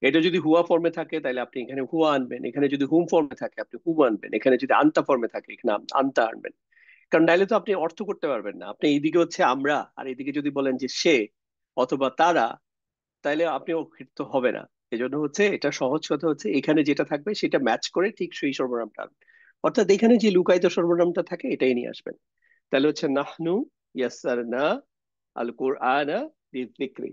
এটা যদি হুয়া ফর্মে থাকে তাহলে আপনি এখানে হুয়া আনবেন, এখানে যদি হুম ফর্মে থাকে আপনি হুম আনবেন, এখানে যদি আন্তা ফর্মে থাকে এখানে আন্তা আনবেন। কারণ নাইলে তো আপনি অর্থ করতে পারবেন না। আপনি এইদিকে হচ্ছে আমরা, আর এইদিকে যদি বলেন যে সে অথবা তারা, তাইলে আপনি তো হবে না। এজন্য হচ্ছে এটা সহজ কথা হচ্ছে এখানে যেটা থাকবে সেটা ম্যাচ করে ঠিক সেই সর্বনামটা আনবেন। অর্থাৎ এখানে যে লুকায়িত সর্বনামটা থাকে এটাই নিয়ে আসবেন। তাহলে হচ্ছে নাহনু ইয়াসসারনা আল কুরআনা লিযিকরি,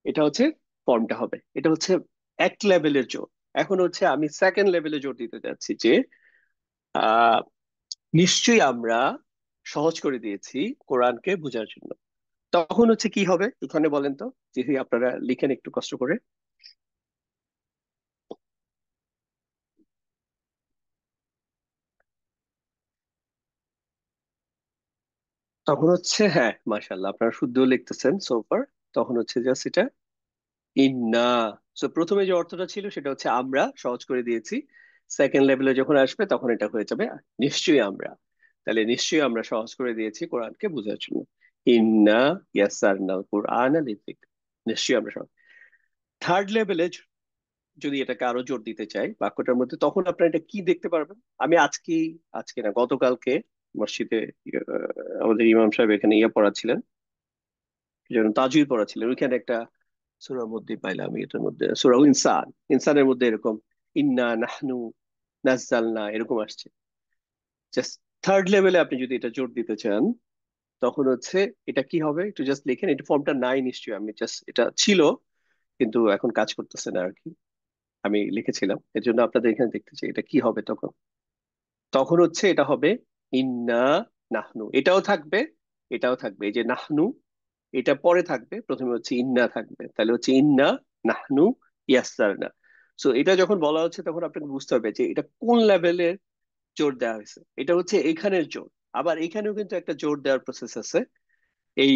এটা হচ্ছে ফর্মটা হবে। এটা হচ্ছে এক লেভেলের জোর। এখন হচ্ছে আমি সেকেন্ড লেভেলে জোর দিতে যাচ্ছি যে আহ নিশ্চয়ই আমরা সহজ করে দিয়েছি কোরআনকে বোঝার জন্য। তখন হচ্ছে কি হবে এখানে বলেন তো, যদি আপনারা লিখেন একটু কষ্ট করে। তখন হচ্ছে, হ্যাঁ মাশাআল্লাহ আপনারা শুদ্ধ লিখতেছেন সোফার। তখন হচ্ছে জাস্ট এটা ইন্না। সো প্রথমে যে অর্থটা ছিল সেটা হচ্ছে আমরা সহজ করে দিয়েছি, সেকেন্ড লেভেলে যখন আসবে তখন এটা হয়ে যাবে নিশ্চয়ই আমরা। তাহলে নিশ্চয়ই আমরা সহজ করে দিয়েছি কোরআনকে বোঝার জন্য। ইন্না ইয়াসারনাল কুরআনা লিযিকর, নিশ্চয়ই আমরা সহজ। থার্ড লেভেলে যদি এটাকে আরো জোর দিতে চাই বাক্যটার মধ্যে, তখন আপনারা এটা কি দেখতে পারবেন? আমি আজকে, আজকে না গতকালকে মসজিদে আমাদের ইমাম সাহেব এখানে পড়াচ্ছিলেন, কি যেন তাজউদ পড়াচ্ছিলেন, ওইখানে একটা সূরার মধ্যে পাইলাম, আমি এটার মধ্যে সূরা ইনসান, ইনসানের মধ্যে এরকম ইন্না নাহনু নাজ্জালনা এরকম আসছে। জাস্ট থার্ড লেভেলে আপনি যদি এটা জোর দিতে চান, তখন হচ্ছে এটা কি হবে একটু জাস্ট লিখেন। এটা ফর্মটা নাই নিশ্চয়ই, আমি জাস্ট এটা ছিল কিন্তু এখন কাজ করতেছে না আর কি, আমি লিখেছিলাম এর জন্য আপনাদের এখানে দেখতে চাই এটা কি হবে তখন। তখন হচ্ছে এটা হবে ইন্না নাহনু, এটাও থাকবে, এটাও থাকবে, এই যে নাহনু এটা পরে থাকবে, প্রথমে হচ্ছে ইন্না থাকবে, তাহলে হচ্ছে ইন্না নাহনু ইয়াসসারনা। সো এটা যখন বলা হচ্ছে তখন আপনাকে বুঝতে হবে যে এটা কোন লেভেলের জোর দেওয়া হয়েছে। এটা হচ্ছে এখানের জোর, আবার এখানেও কিন্তু একটা জোর দেওয়ার প্রসেস আছে। এই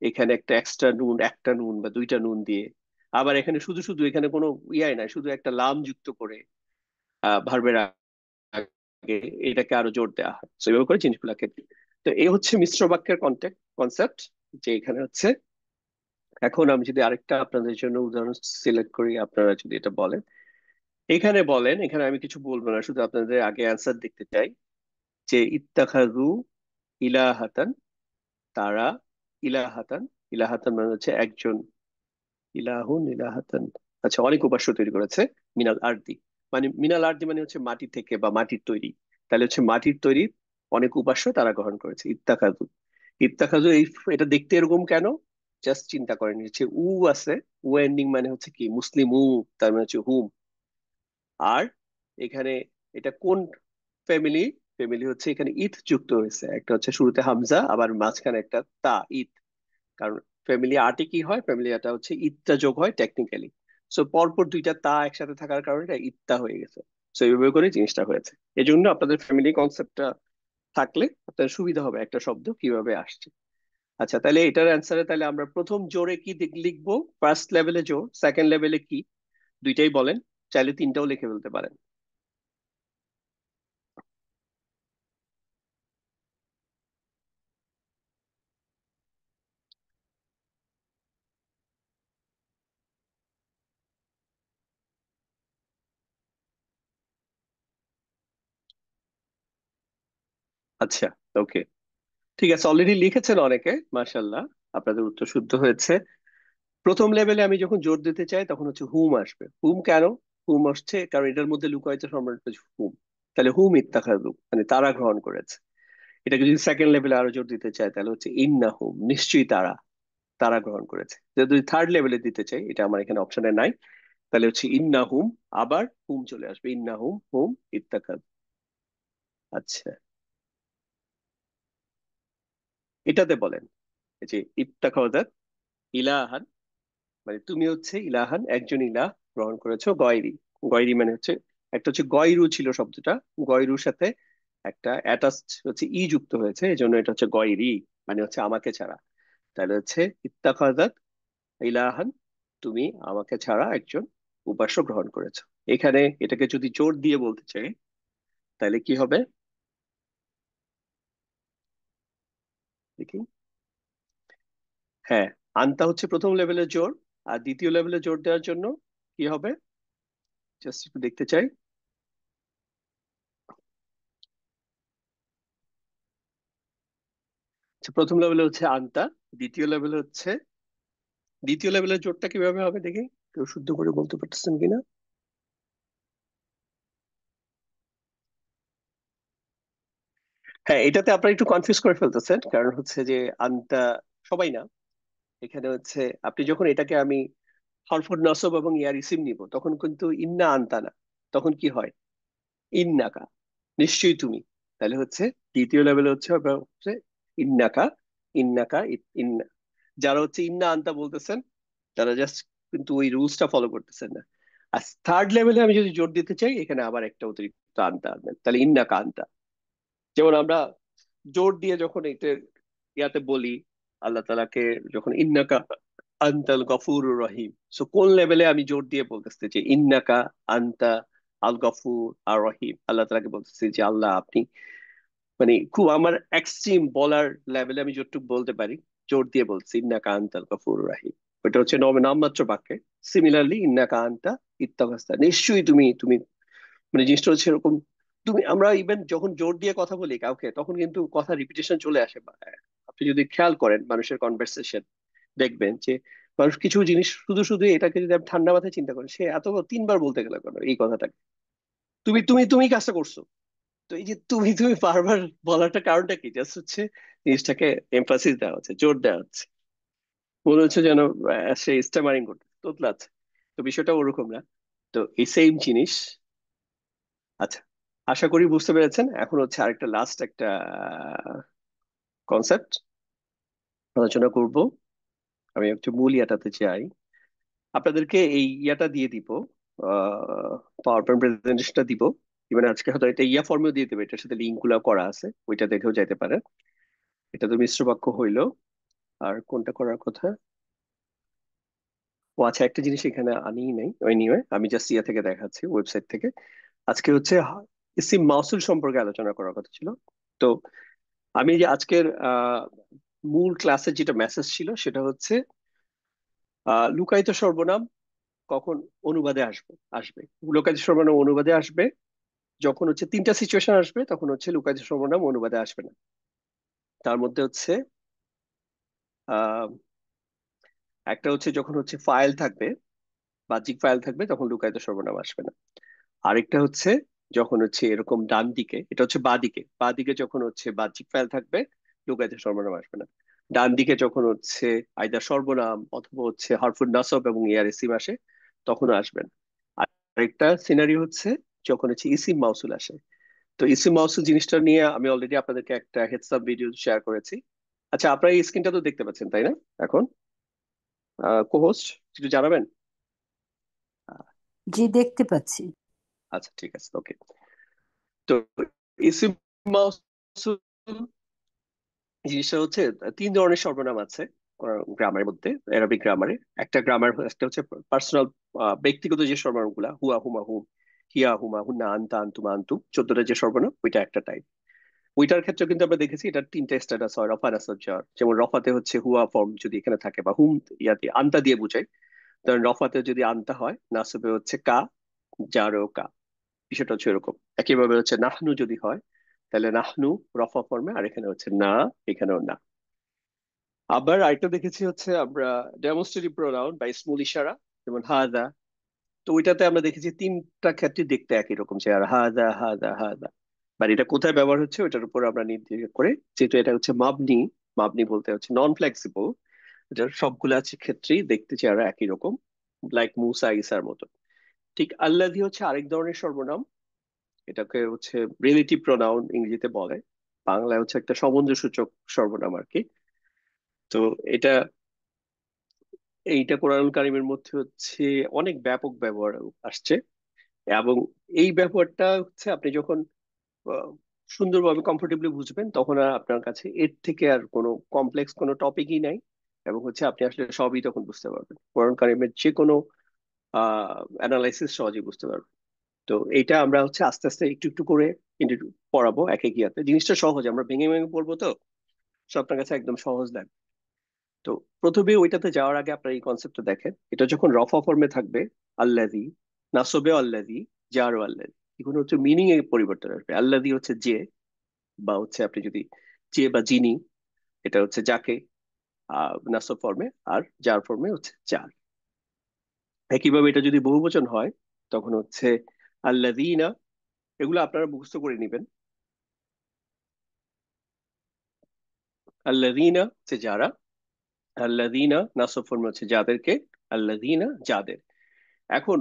এখানে একটা এক্সট্রা নুন, একটা নুন বা দুইটা নুন দিয়ে, আবার এখানে শুধু শুধু এখানে কোনো ইয়াই নাই, শুধু একটা লাম যুক্ত করে ভার্বের আগে এটাকে আরো জোর দেওয়া হয়। তো এইভাবে করে জিনিসগুলোকে, তো এই হচ্ছে মিশ্র বাক্যের কনসেপ্ট, যে এখানে হচ্ছে। এখন আমি যদি আরেকটা আপনাদের জন্য উদাহরণ সিলেক্ট করি, আপনারা যদি এটা বলেন, এখানে বলেন, এখানে আমি কিছু বলবো না, শুধু আপনাদের আগে অ্যান্সার দেখতে চাই যে ইত্তাখাযু ইলাহাতান, তারা ইলাহাতান, ইলাহাতান মানে হচ্ছে একজন, ইলাহুন ইলাহাতান, আচ্ছা অনেক উপাস্য তৈরি করেছে, মিনাল আরদি, মানে মিনাল আরদি মানে হচ্ছে মাটি থেকে বা মাটির তৈরি, তাহলে হচ্ছে মাটির তৈরি অনেক উপাস্য তারা গ্রহণ করেছে। ইত্তাখাযু, ইত্তাখাযু এই, এটা দেখতে এরকম কেন? জাস্ট চিন্তা করেন, হচ্ছে উ আছে, উ এন্ডিং মানে হচ্ছে কি মুসলিম উ, তার মানে হচ্ছে হুম। আর এখানে এটা কোন ফ্যামিলি? ফ্যামিলি হচ্ছে এখানে ইথ যুক্ত হয়েছে, একটা হচ্ছে শুরুতে হামজা, আবার মাঝখানে একটা তা, ইথ। কারণ ফ্যামিলি আর্টে কি হয়, ফ্যামিলি আর্টটা হচ্ছে ইত্তা যোগ হয় টেকনিক্যালি। সো পরপর দুইটা তা একসাথে থাকার কারণে এটা ইত্তা হয়ে গেছে। সো এইভাবে করে জিনিসটা হয়েছে। এই জন্য আপনাদের ফ্যামিলি কনসেপ্টটা থাকলে আপনাদের সুবিধা হবে একটা শব্দ কিভাবে আসছে। আচ্ছা, তাহলে এটার অ্যান্সারে তাহলে আমরা প্রথম জোরে কি লিখবো? ফার্স্ট লেভেলে জোর, সেকেন্ড লেভেলে কি? দুইটাই বলেন, চাইলে তিনটাও লিখে ফেলতে পারেন। আচ্ছা, ওকে, ঠিক আছে, অলরেডি লিখেছেন অনেকে, মাশাল্লাহ, আপনাদের উত্তর শুদ্ধ হয়েছে। প্রথম লেভেলে আমি যখন জোর দিতে চাই তখন হচ্ছে হুম আসবে। হুম কেন? হুম আসছে কারণ এটার মধ্যে লুকায়িত সম্রাট হুম, তাহলে হুম ইত্তাখাযু মানে তারা গ্রহণ করেছে। এটাকে যদি সেকেন্ড লেভেলে আরো জোর দিতে চাই তাহলে হচ্ছে ইন্না হুম, নিশ্চয়ই তারা, তারা গ্রহণ করেছে। যদি থার্ড লেভেলে দিতে চাই, এটা আমার এখানে অপশনে নাই, তাহলে হচ্ছে ইন্না হুম, আবার হুম চলে আসবে, ইন্না হুম হুম ইত্তাখাযু। আচ্ছা, এটাতে বলেন, এই যে ইত্তাখাযাত ইলাহান, মানে তুমি হচ্ছে ইলাহান একজন ইলাহ গ্রহণ করেছো, গয়রি, গয়রি মানে হচ্ছে, একটা হচ্ছে গয়রু ছিল শব্দটা, গয়রুর সাথে একটা অ্যাটাচ হচ্ছে ই যুক্ত হয়েছে, এই জন্য এটা হচ্ছে গয়রি, মানে হচ্ছে আমাকে ছাড়া। তাহলে হচ্ছে ইত্তাখাযাত ইলাহান, তুমি আমাকে ছাড়া একজন উপাস্য গ্রহণ করেছো। এখানে এটাকে যদি জোর দিয়ে বলতে চাই তাহলে কি হবে দেখি। হ্যাঁ, আনতা হচ্ছে প্রথম লেভেলের জোর, আর দ্বিতীয় লেভেলে জোর দেওয়ার জন্য কি হবে জাস্ট একটু দেখতে চাই। আচ্ছা, প্রথম লেভেলে হচ্ছে আনতা, দ্বিতীয় লেভেলে হচ্ছে, দ্বিতীয় লেভেলের জোরটা কিভাবে হবে দেখি, কেউ শুদ্ধ করে বলতে পারতেছেন কিনা। হ্যাঁ, এটাতে আপনারা একটু কনফিউজ করে ফেলতেছেন, কারণ হচ্ছে যে আনতা সবাই না, এখানে হচ্ছে আপনি যখন এটাকে আমি হরফুল নসব এবং ইয়ার ইসিম নিব তখন কিন্তু ইন্না আনতা না, তখন কি হয় ইন্নাকা, নিশ্চয়ই তুমি। তাহলে হচ্ছে দ্বিতীয় লেভেলে হচ্ছে হবে হচ্ছে ইন্নাকা, ইন্নাকা ইন্না, যারা হচ্ছে ইন্না আনতা বলতেছেন তারা জাস্ট কিন্তু ওই রুলসটা ফলো করতেছেন না। আর থার্ড লেভেলে আমি যদি জোর দিতে চাই এখানে আবার একটা অতিরিক্ত আনতে আনবেন, তাহলে ইন্নাকা আনতা। যেমন আমরা জোর দিয়ে যখন এটা ইয়াতে বলি আল্লাহ তালাকে, যখন ইন্নাকা আনতাল গফুরুর রহিম, সো কোন লেভেলে আমি জোর দিয়ে বলতেছি যে ইন্নাকা আনতা আল গফুর আর রহিম, আল্লাহ তালাকে বলতেছি যে আল্লাহ আপনি মানে খুব আমার এক্সট্রিম বলার লেভেলে আমি যতটুকু বলতে পারি, জোর দিয়ে বলছি ইন্নাকা আনতাল গফুরুর রাহিম। ওইটা হচ্ছে নামমাত্র বাক্যে। সিমিলারলি ইন্নাকা আনতা ইত্তাগাস্তা, নিশ্চয়ই তুমি তুমি, মানে জিনিসটা হচ্ছে এরকম। তুমি, আমরা ইভেন যখন জোর দিয়ে কথা বলি কাউকে, তখন কিন্তু কথা রিপিটেশন চলে আসে। আপনি যদি খেয়াল করেন মানুষের কনভারসেশন, দেখবেন যে মানুষ কিছু জিনিস শুধু শুধু এটাকে যদি আপনি ঠান্ডা মাথায় চিন্তা করেন, সে এত তিনবার বলতে গেলে কেন এই কথাটাকে, তুমি তুমি তুমি কাজটা করছো। তো এই যে তুমি তুমি বারবার বলাটার কারণটা কি? জাস্ট হচ্ছে জিনিসটাকে এমফাসিস দেওয়া হচ্ছে, জোর দেওয়া হচ্ছে, মনে হচ্ছে যেন সে স্টামারিং করতে তোতলাচ্ছে। তো বিষয়টা ওরকম না। তো এই সেম জিনিস। আচ্ছা, আশা করি বুঝতে পেরেছেন। এখন হচ্ছে আরেকটা লাস্ট একটা কনসেপ্ট আলোচনা করব। আমি একটু মূল ইয়াটাতে চাই, আপনাদেরকে এই ইয়াটা দিয়ে দিব, পাওয়ার পয়েন্ট প্রেজেন্টেশনটা দিব। ইভেন আজকে হয়তো এটা ইয়া ফর্মেও দিয়ে দেবে, এটার সাথে লিঙ্ক গুলা করা আছে, ওইটা দেখেও যাইতে পারে। এটা তো মিশ্র বাক্য হইলো। আর কোনটা করার কথা? ও আচ্ছা, একটা জিনিস এখানে আনি নাই, ওই নিয়ে আমি জাস্ট ইয়া থেকে দেখাচ্ছি, ওয়েবসাইট থেকে। আজকে হচ্ছে ইসিম মাউসুল সম্পর্কে আলোচনা করার কথা ছিল। তো আমি যে আজকের মূল ক্লাসের যেটা মেসেজ ছিল সেটা হচ্ছে লুকায়িত সর্বনাম কখন অনুবাদে আসবে আসবে লুকায়িত সর্বনাম অনুবাদে আসবে যখন হচ্ছে তিনটা সিচুয়েশন আসবে, তখন হচ্ছে লুকায়িত সর্বনাম অনুবাদে আসবে না। তার মধ্যে হচ্ছে আহ একটা হচ্ছে যখন হচ্ছে ফাইল থাকবে, বাহ্যিক ফাইল থাকবে, তখন লুকায়িত সর্বনাম আসবে না। আরেকটা হচ্ছে যখন হচ্ছে এরকম ডান দিকে, এটা হচ্ছে বাঁ দিকে যখন হচ্ছে বাহ্যিক ফাইল থাকবে, লুকায়িত সর্বনাম আসবে না। ডান দিকে যখন হচ্ছে আইদার সর্বনাম অথবা হচ্ছে হরফুল নাসব এবং ইয়ার ইসিম আসে, তখনও আসবে না। আরেকটা সিনারি হচ্ছে যখন হচ্ছে ইসিম মাউসুল আসে। তো ইসিম মাউসুল জিনিসটা নিয়ে আমি অলরেডি আপনাদেরকে একটা হেডস আপ ভিডিও শেয়ার করেছি। আচ্ছা, আপনারা এই স্ক্রিনটা তো দেখতে পাচ্ছেন তাই না এখন? কোহোস্ট কিছু জানাবেন? জি, দেখতে পাচ্ছি। আচ্ছা, ঠিক আছে, ওকে। তো ইসিম মাউসুল জিনিসটা হচ্ছে তিন ধরনের সর্বনাম আছে গ্রামারের মধ্যে, অ্যারাবিক গ্রামারে। একটা গ্রামার, একটা হচ্ছে পার্সোনাল, ব্যক্তিগত যে সর্বনাম গুলা, হুয়া হুমা হুম, হিয়া হুমা হুন্না, আন্তা আন্তুমা আন্তুম, 14টা যে সর্বনাম, ওইটা একটা টাইপ। ওইটার ক্ষেত্রে কিন্তু আমরা দেখেছি এটা তিনটা স্ট্যাটাস হয়, রফা নাসব জার। যেমন রফাতে হচ্ছে হুয়া ফর্ম যদি এখানে থাকে বা হুম ইয়া দিয়ে আন্তা দিয়ে বোঝায়, ধরেন রফাতে যদি আন্তা হয়, নাসবে হচ্ছে কা, জারও কা। বিষয়টা হচ্ছে এরকম। একইভাবে হচ্ছে নাহনু যদি হয়, তাহলে নাহনু রফা ফর্মে, আর এখানে হচ্ছে না, এখানেও না। আবার আরেকটা দেখেছি হচ্ছে আমরা ডেমনস্ট্রেটিভ প্রোনাউন বা স্মল ইশারা, যেমন হাদা। তো ওইটাতে আমরা দেখেছি তিনটা ক্ষেত্রে দেখতে একই রকম, যে আর হাদা হাদা হাদা। বাট এটা কোথায় ব্যবহার হচ্ছে ওইটার উপর আমরা নির্ধারণ করে, যেহেতু এটা হচ্ছে মাবনি, মাবনি বলতে হচ্ছে নন ফ্লেক্সিবল, এটার সবগুলা ক্ষেত্রেই দেখতে চেহারা একই রকম, লাইক মুসা ইসার মতো। ঠিক আল্লাদি হচ্ছে আরেক ধরনের সর্বনাম। এটাকে হচ্ছে রিলেটিভ প্রোনাউন ইংরেজিতে বলে, বাংলায় হচ্ছে একটা সামঞ্জস্যসূচক সর্বনাম আর কি। তো এটা, এইটা কোরআনুল কারিমের মধ্যে হচ্ছে অনেক ব্যাপক ব্যবহার আসছে। এবং এই ব্যবহারটা হচ্ছে আপনি যখন আহ, সুন্দরভাবে কমফোর্টেবলি বুঝবেন, তখন আর আপনার কাছে এর থেকে আর কোনো কমপ্লেক্স কোনো টপিকই নাই। এবং হচ্ছে আপনি আসলে সবই তখন বুঝতে পারবেন, কোরআন কারিমের যে কোনো অ্যানালাইসিস সহজেই বুঝতে পারবেন। তো এইটা আমরা হচ্ছে আস্তে আস্তে একটু একটু করে কিন্তু পড়াবো এক এক ইয়াতে। জিনিসটা সহজ, আমরা ভেঙে ভেঙে পড়বো, তো সব আপনার কাছে একদম সহজ লাগবে। তো প্রথমে ওইটাতে যাওয়ার আগে আপনার এই কনসেপ্টটা দেখেন, এটা যখন রফা ফর্মে থাকবে, আল্লাদি, নাসবে আল্লাদি, জারো আল্লাদি, এগুলো হচ্ছে মিনিং এর পরিবর্তন আসবে। আল্লাদি হচ্ছে যে, বা হচ্ছে আপনি যদি যে বা যিনি, এটা হচ্ছে যাকে নাসব ফর্মে, আর যার ফর্মে হচ্ছে যার। একইভাবে এটা যদি বহুবচন হয়, তখন হচ্ছে আল্লাদিনা। এগুলো আপনারা মুখস্থ করে নেবেন। আল্লাদিনা হচ্ছে যারা, আল্লাদিনা নাসব ফর্মে হচ্ছে যাদেরকে, আল্লাদিনা যাদের। এখন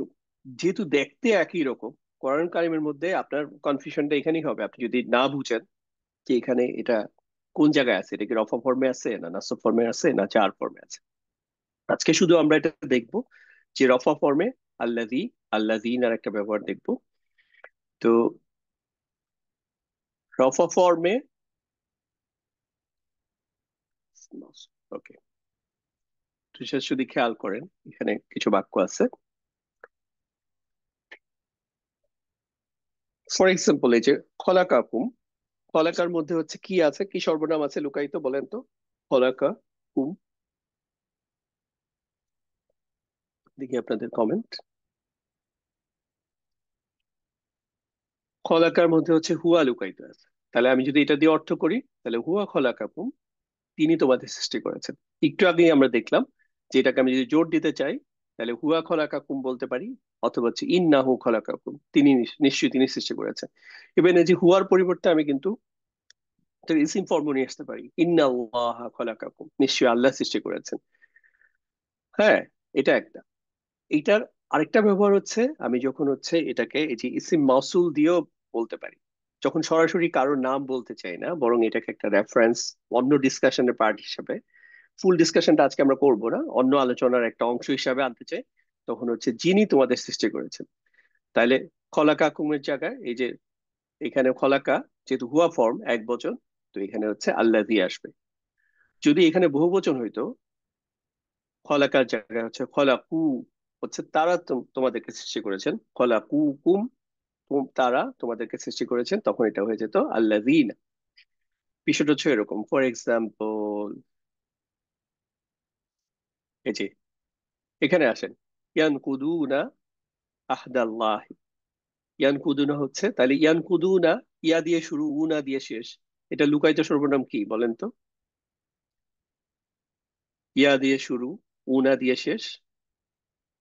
যেহেতু দেখতে একই রকম, কোরআন কারিমের মধ্যে আপনার কনফিউশনটা এখানেই হবে, আপনি যদি না বুঝেন যে এখানে এটা কোন জায়গায় আছে, এটা কি রফা ফর্মে আছে না নাসব ফর্মে আছে না জার ফর্মে আছে। আজকে শুধু আমরা এটা দেখবো যে রফা ফর্মে আল্লাযী, আল্লাযীন আর একটা ব্যবহার দেখবো। তো রফা ফর্মে, ওকে, তুষার যদি খেয়াল করেন এখানে কিছু বাক্য আছে। ফর এক্সাম্পল এই যে খলাকাকুম, খলাকার মধ্যে হচ্ছে কি আছে, কি সর্বনাম আছে লুকায়িত, বলেন তো। খলাকা কুম, দেখি আপনাদের কমেন্ট। খলাকার মধ্যে হচ্ছে হুয়া লুকায়িত আছে। তাহলে আমি যদি এটা দিয়ে অর্থ করি, তাহলে হুয়া খলাকাকুম, তিনি তোমাদের সৃষ্টি করেছেন। একটু আগেই আমরা দেখলাম যে এটাকে আমি যদি জোর দিতে চাই, তাহলে হুয়া খলাকাকুম বলতে পারি, অথবা হচ্ছে ইন্নাহু খলাকাকুম, তিনি নিশ্চয়ই তিনি সৃষ্টি করেছেন। এবার এই যে হুয়ার পরিবর্তে আমি কিন্তু ইসিম ফর্ম নিয়ে আসতে পারি, ইন্নাল্লাহ খলাকাকুম, নিশ্চয়ই আল্লাহ সৃষ্টি করেছেন। হ্যাঁ, এটা একটা। এইটার আরেকটা ব্যবহার হচ্ছে, আমি যখন হচ্ছে এটাকে এই যে ইসিম মাউসুল দিয়েও বলতে পারি, যখন সরাসরি কারোর নাম বলতে চাই না, বরং এটাকে একটা রেফারেন্স, অন্য ডিসকাশনের পার্ট হিসেবে, ফুল ডিসকাশনটা আজকে আমরা করবো না, অন্য আলোচনার একটা অংশ হিসাবে আনতে চাই, তখন হচ্ছে যিনি তোমাদের সৃষ্টি করেছেন। তাহলে খলাকা কুমের জায়গায় এই যে এখানে খলাকা, যেহেতু হুয়া ফর্ম এক বচন, তো এখানে হচ্ছে আল্লাহ দিয়ে আসবে। যদি এখানে বহু বচন হইতো, খলাকার জায়গায় হচ্ছে খলাকু, হচ্ছে তারা তোমাদেরকে সৃষ্টি করেছেন, খলাকু কুম, তারা তোমাদেরকে সৃষ্টি করেছেন, তখন এটা হয়ে যেত আল্লাযীনা। বিষয়টা হচ্ছে এরকম। ফর এক্সাম্পল, এই যে এখানে আসেন, ইয়ানকুদুনা আহদাল্লাহ, ইয়ানকুদুনা হচ্ছে, তাহলে ইয়ানকুদুনা, ইয়া দিয়ে শুরু, উনা দিয়ে শেষ, এটা লুকায়িত সর্বনাম কি বলেন তো? ইয়া দিয়ে শুরু, উনা দিয়ে শেষ,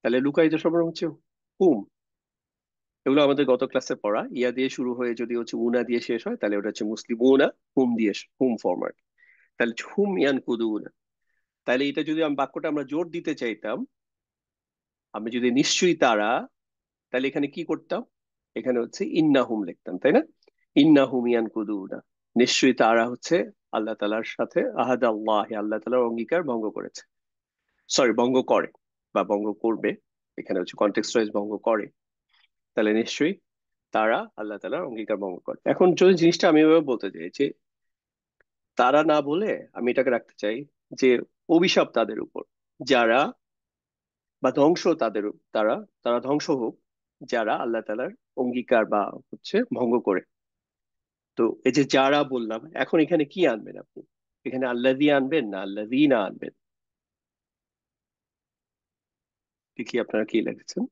তাহলে লুকায়িত সর্বনাম হচ্ছে হুম। এগুলো আমাদের গত ক্লাসে পড়া, ইয়া দিয়ে শুরু হয়ে যদি হচ্ছে উনা দিয়ে শেষ হয়, তাহলে ওটা হচ্ছে মুসলিম উনা, হুম দিয়ে, হুম ফরম্যাট। তাহলে হুম ইয়ানকুদুনা, তাহলে এটা যদি আমি বাক্যটা আমরা জোর দিতে চাইতাম, আমি যদি নিশ্চয়ই তারা, তাহলে এখানে কি করতাম, এখানে হচ্ছে ইন্নাহুম লিখতাম, তাই না? ইন্নাহুম ইয়ানকুদুনা, নিশ্চয়ই তারা হচ্ছে আল্লাহ তাআলার সাথে আহাদ আল্লাহ, আল্লাহ তাআলার অঙ্গীকার ভঙ্গ করেছে, সরি ভঙ্গ করে বা ভঙ্গ করবে, এখানে হচ্ছে কনটেক্সট ওয়াইজ ভঙ্গ করে। তাহলে নিশ্চয়ই তারা আল্লাহ তাআলার অঙ্গীকার ভঙ্গ করে। এখন যদি জিনিসটা আমি এভাবে বলতে চাই যে তারা না বলে আমি এটাকে রাখতে চাই যে অভিশাপ তাদের উপর যারা, বা ধ্বংস তাদের তারা, তারা ধ্বংস হোক যারা আল্লাহ তাআলার অঙ্গীকার বা হচ্ছে ভঙ্গ করে। তো এই যে যারা বললাম, এখন এখানে কি আনবেন আপনি? এখানে আল্লাযী আনবেন না আল্লাযীনা আনবেন? দেখি আপনারা কি লিখেছেন।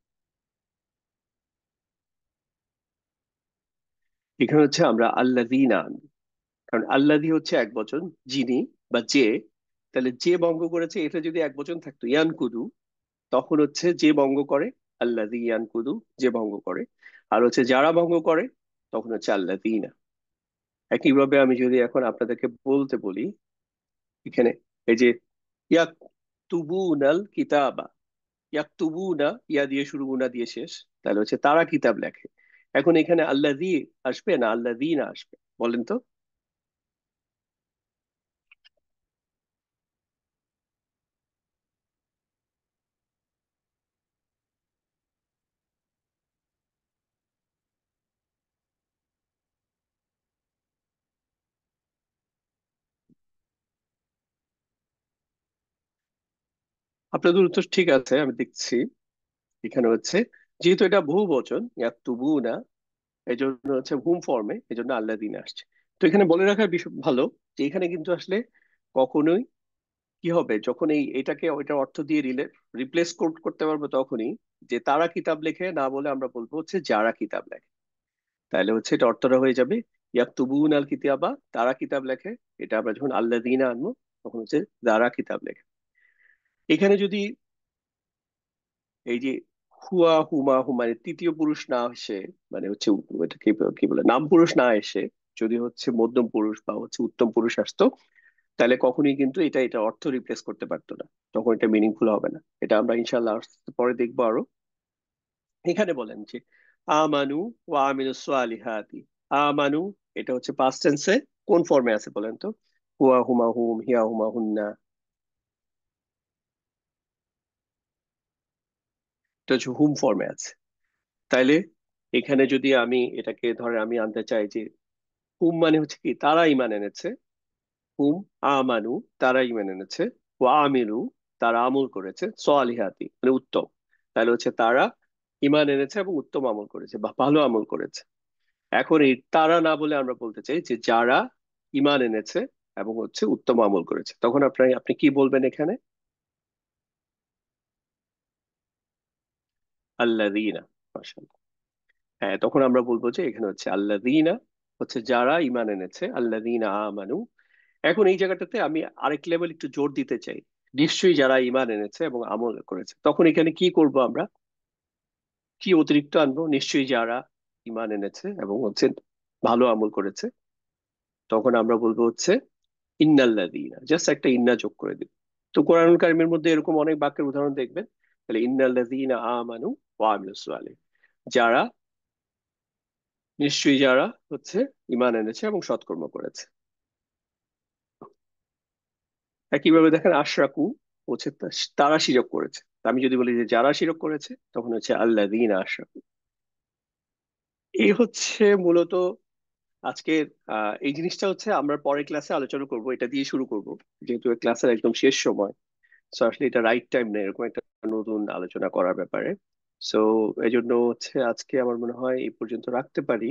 এখানে হচ্ছে আমরা আল্লাযীনা আনবো, কারণ আল্লাযী হচ্ছে এক বচন, যিনি বা যে। তাহলে যে ভঙ্গ করেছে, এটা যদি এক বচন থাকতো ইয়ানকুদু, তখন হচ্ছে যে ভঙ্গ করে, আল্লাযী ইয়ানকুদু, যে ভঙ্গ করে। আর হচ্ছে যারা ভঙ্গ করে, তখন হচ্ছে আল্লাযীনা। একইভাবে আমি যদি এখন আপনাদেরকে বলতে বলি, এখানে এই যে ইয়াকতুবুনাল কিতাবা, ইয়াকতুবুনা, ইয়া দিয়ে শুরু, গুনা দিয়ে শেষ, তাহলে হচ্ছে তারা কিতাব লেখে। এখন এখানে আল্লাযী আসবে না আল্লাযীনা আসবে, বলেন তো? আপনাদের উত্তর ঠিক আছে, আমি দেখছি। এখানে হচ্ছে যেহেতু এটা বহু বচন, ইয়াকতুবুনা, এই জন্য হচ্ছে হুম ফর্মে, এই জন্য আল্লাযীনা আসছে। তো এখানে বলে রাখার বিষয় ভালো যে এখানে কিন্তু আসলে কখনোই কি হবে, যখন এটাকে ওইটার অর্থ দিয়ে রিপ্লেস করতে পারবো, তখনই যে তারা কিতাব লেখে না বলে আমরা বলবো হচ্ছে যারা কিতাব লেখে। তাহলে হচ্ছে এটা অর্থটা হয়ে যাবে ইয়াকতুবুন আল কিতাবা, তারা কিতাব লেখে। এটা আমরা যখন আল্লাযীনা আনবো, তখন হচ্ছে যারা কিতাব লেখে। এখানে যদি এই যে হুয়া হুমা হু, মানে তৃতীয় পুরুষ না এসে, মানে হচ্ছে এটা কি কি বলে, নাম পুরুষ না এসে যদি হচ্ছে মধ্যম পুরুষ বা হচ্ছে উত্তম পুরুষ আসতো, তাহলে কখনোই কিন্তু এটা এটা অর্থ রিপ্লেস করতে পারতো না, তখন এটা মিনিংফুল হবে না। এটা আমরা ইনশাল্লাহ পরে দেখবো আরো। এখানে বলেন যে আমানু ওয়া আমিলুস সালিহাতি, আমানু, এটা হচ্ছে পাস্ট টেন্সে কোন ফর্মে আছে বলেন তো? হুয়া হুমা হুম, হিয়া হুমা হুন্না, এটা হচ্ছে হুম ফর্মে আছে। তাইলে এখানে যদি আমি এটাকে ধরে আমি আনতে চাই যে হুম মানে হচ্ছে কি, তারা ঈমান এনেছে, হুম আমানু, তারা ঈমান এনেছে, ওয়া আমিলু, তারা আমল করেছে, সালিহাতি মানে উত্তম, তাহলে হচ্ছে তারা ঈমান এনেছে এবং উত্তম আমল করেছে বা ভালো আমল করেছে। এখন এই তারা না বলে আমরা বলতে চাই যে যারা ইমান এনেছে এবং হচ্ছে উত্তম আমল করেছে, তখন আপনি কি বলবেন এখানে? আল্লাযীনা। মাশাআল্লাহ। হ্যাঁ, তখন আমরা বলবো যে এখানে হচ্ছে আল্লাযীনা হচ্ছে যারা ইমান এনেছে, আল্লাযীনা আমানু। এখন এই জায়গাটাতে আমি আরেক লেভেল একটু জোর দিতে চাই, নিশ্চয়ই যারা ইমান এনেছে এবং আমল করেছে। তখন এখানে কি করব আমরা, কি অতিরিক্ত আনবো? নিশ্চয়ই যারা ইমান এনেছে এবং হচ্ছে ভালো আমল করেছে, তখন আমরা বলবো হচ্ছে ইন্নাল্লাযীনা, জাস্ট একটা ইন্না যোগ করে দিব। তো কোরআনুল কারীমের মধ্যে এরকম অনেক বাক্যের উদাহরণ দেখবেন। তাহলে ইন্নাল্লাযীনা আমানু ওয়া আমিলুস সালিহ, যারা, নিশ্চয়ই যারা হচ্ছে ইমান এনেছে এবং সৎকর্ম করেছে। একইভাবে দেখেন আশরাকু হচ্ছে তারা শিরক করেছে। আমি যদি বলি যে যারা শিরক করেছে, তখন হচ্ছে আল্লাযীনা আশরাকু। এই হচ্ছে মূলত আজকের এই জিনিসটা হচ্ছে আমরা পরের ক্লাসে আলোচনা করব, এটা দিয়ে শুরু করব, যেহেতু ক্লাসের একদম শেষ সময়। সো আসলে এটা রাইট টাইম নেই এরকম একটা নতুন আলোচনা করার ব্যাপারে। সো এই জন্য হচ্ছে আজকে আমার মনে হয় এই পর্যন্ত রাখতে পারি।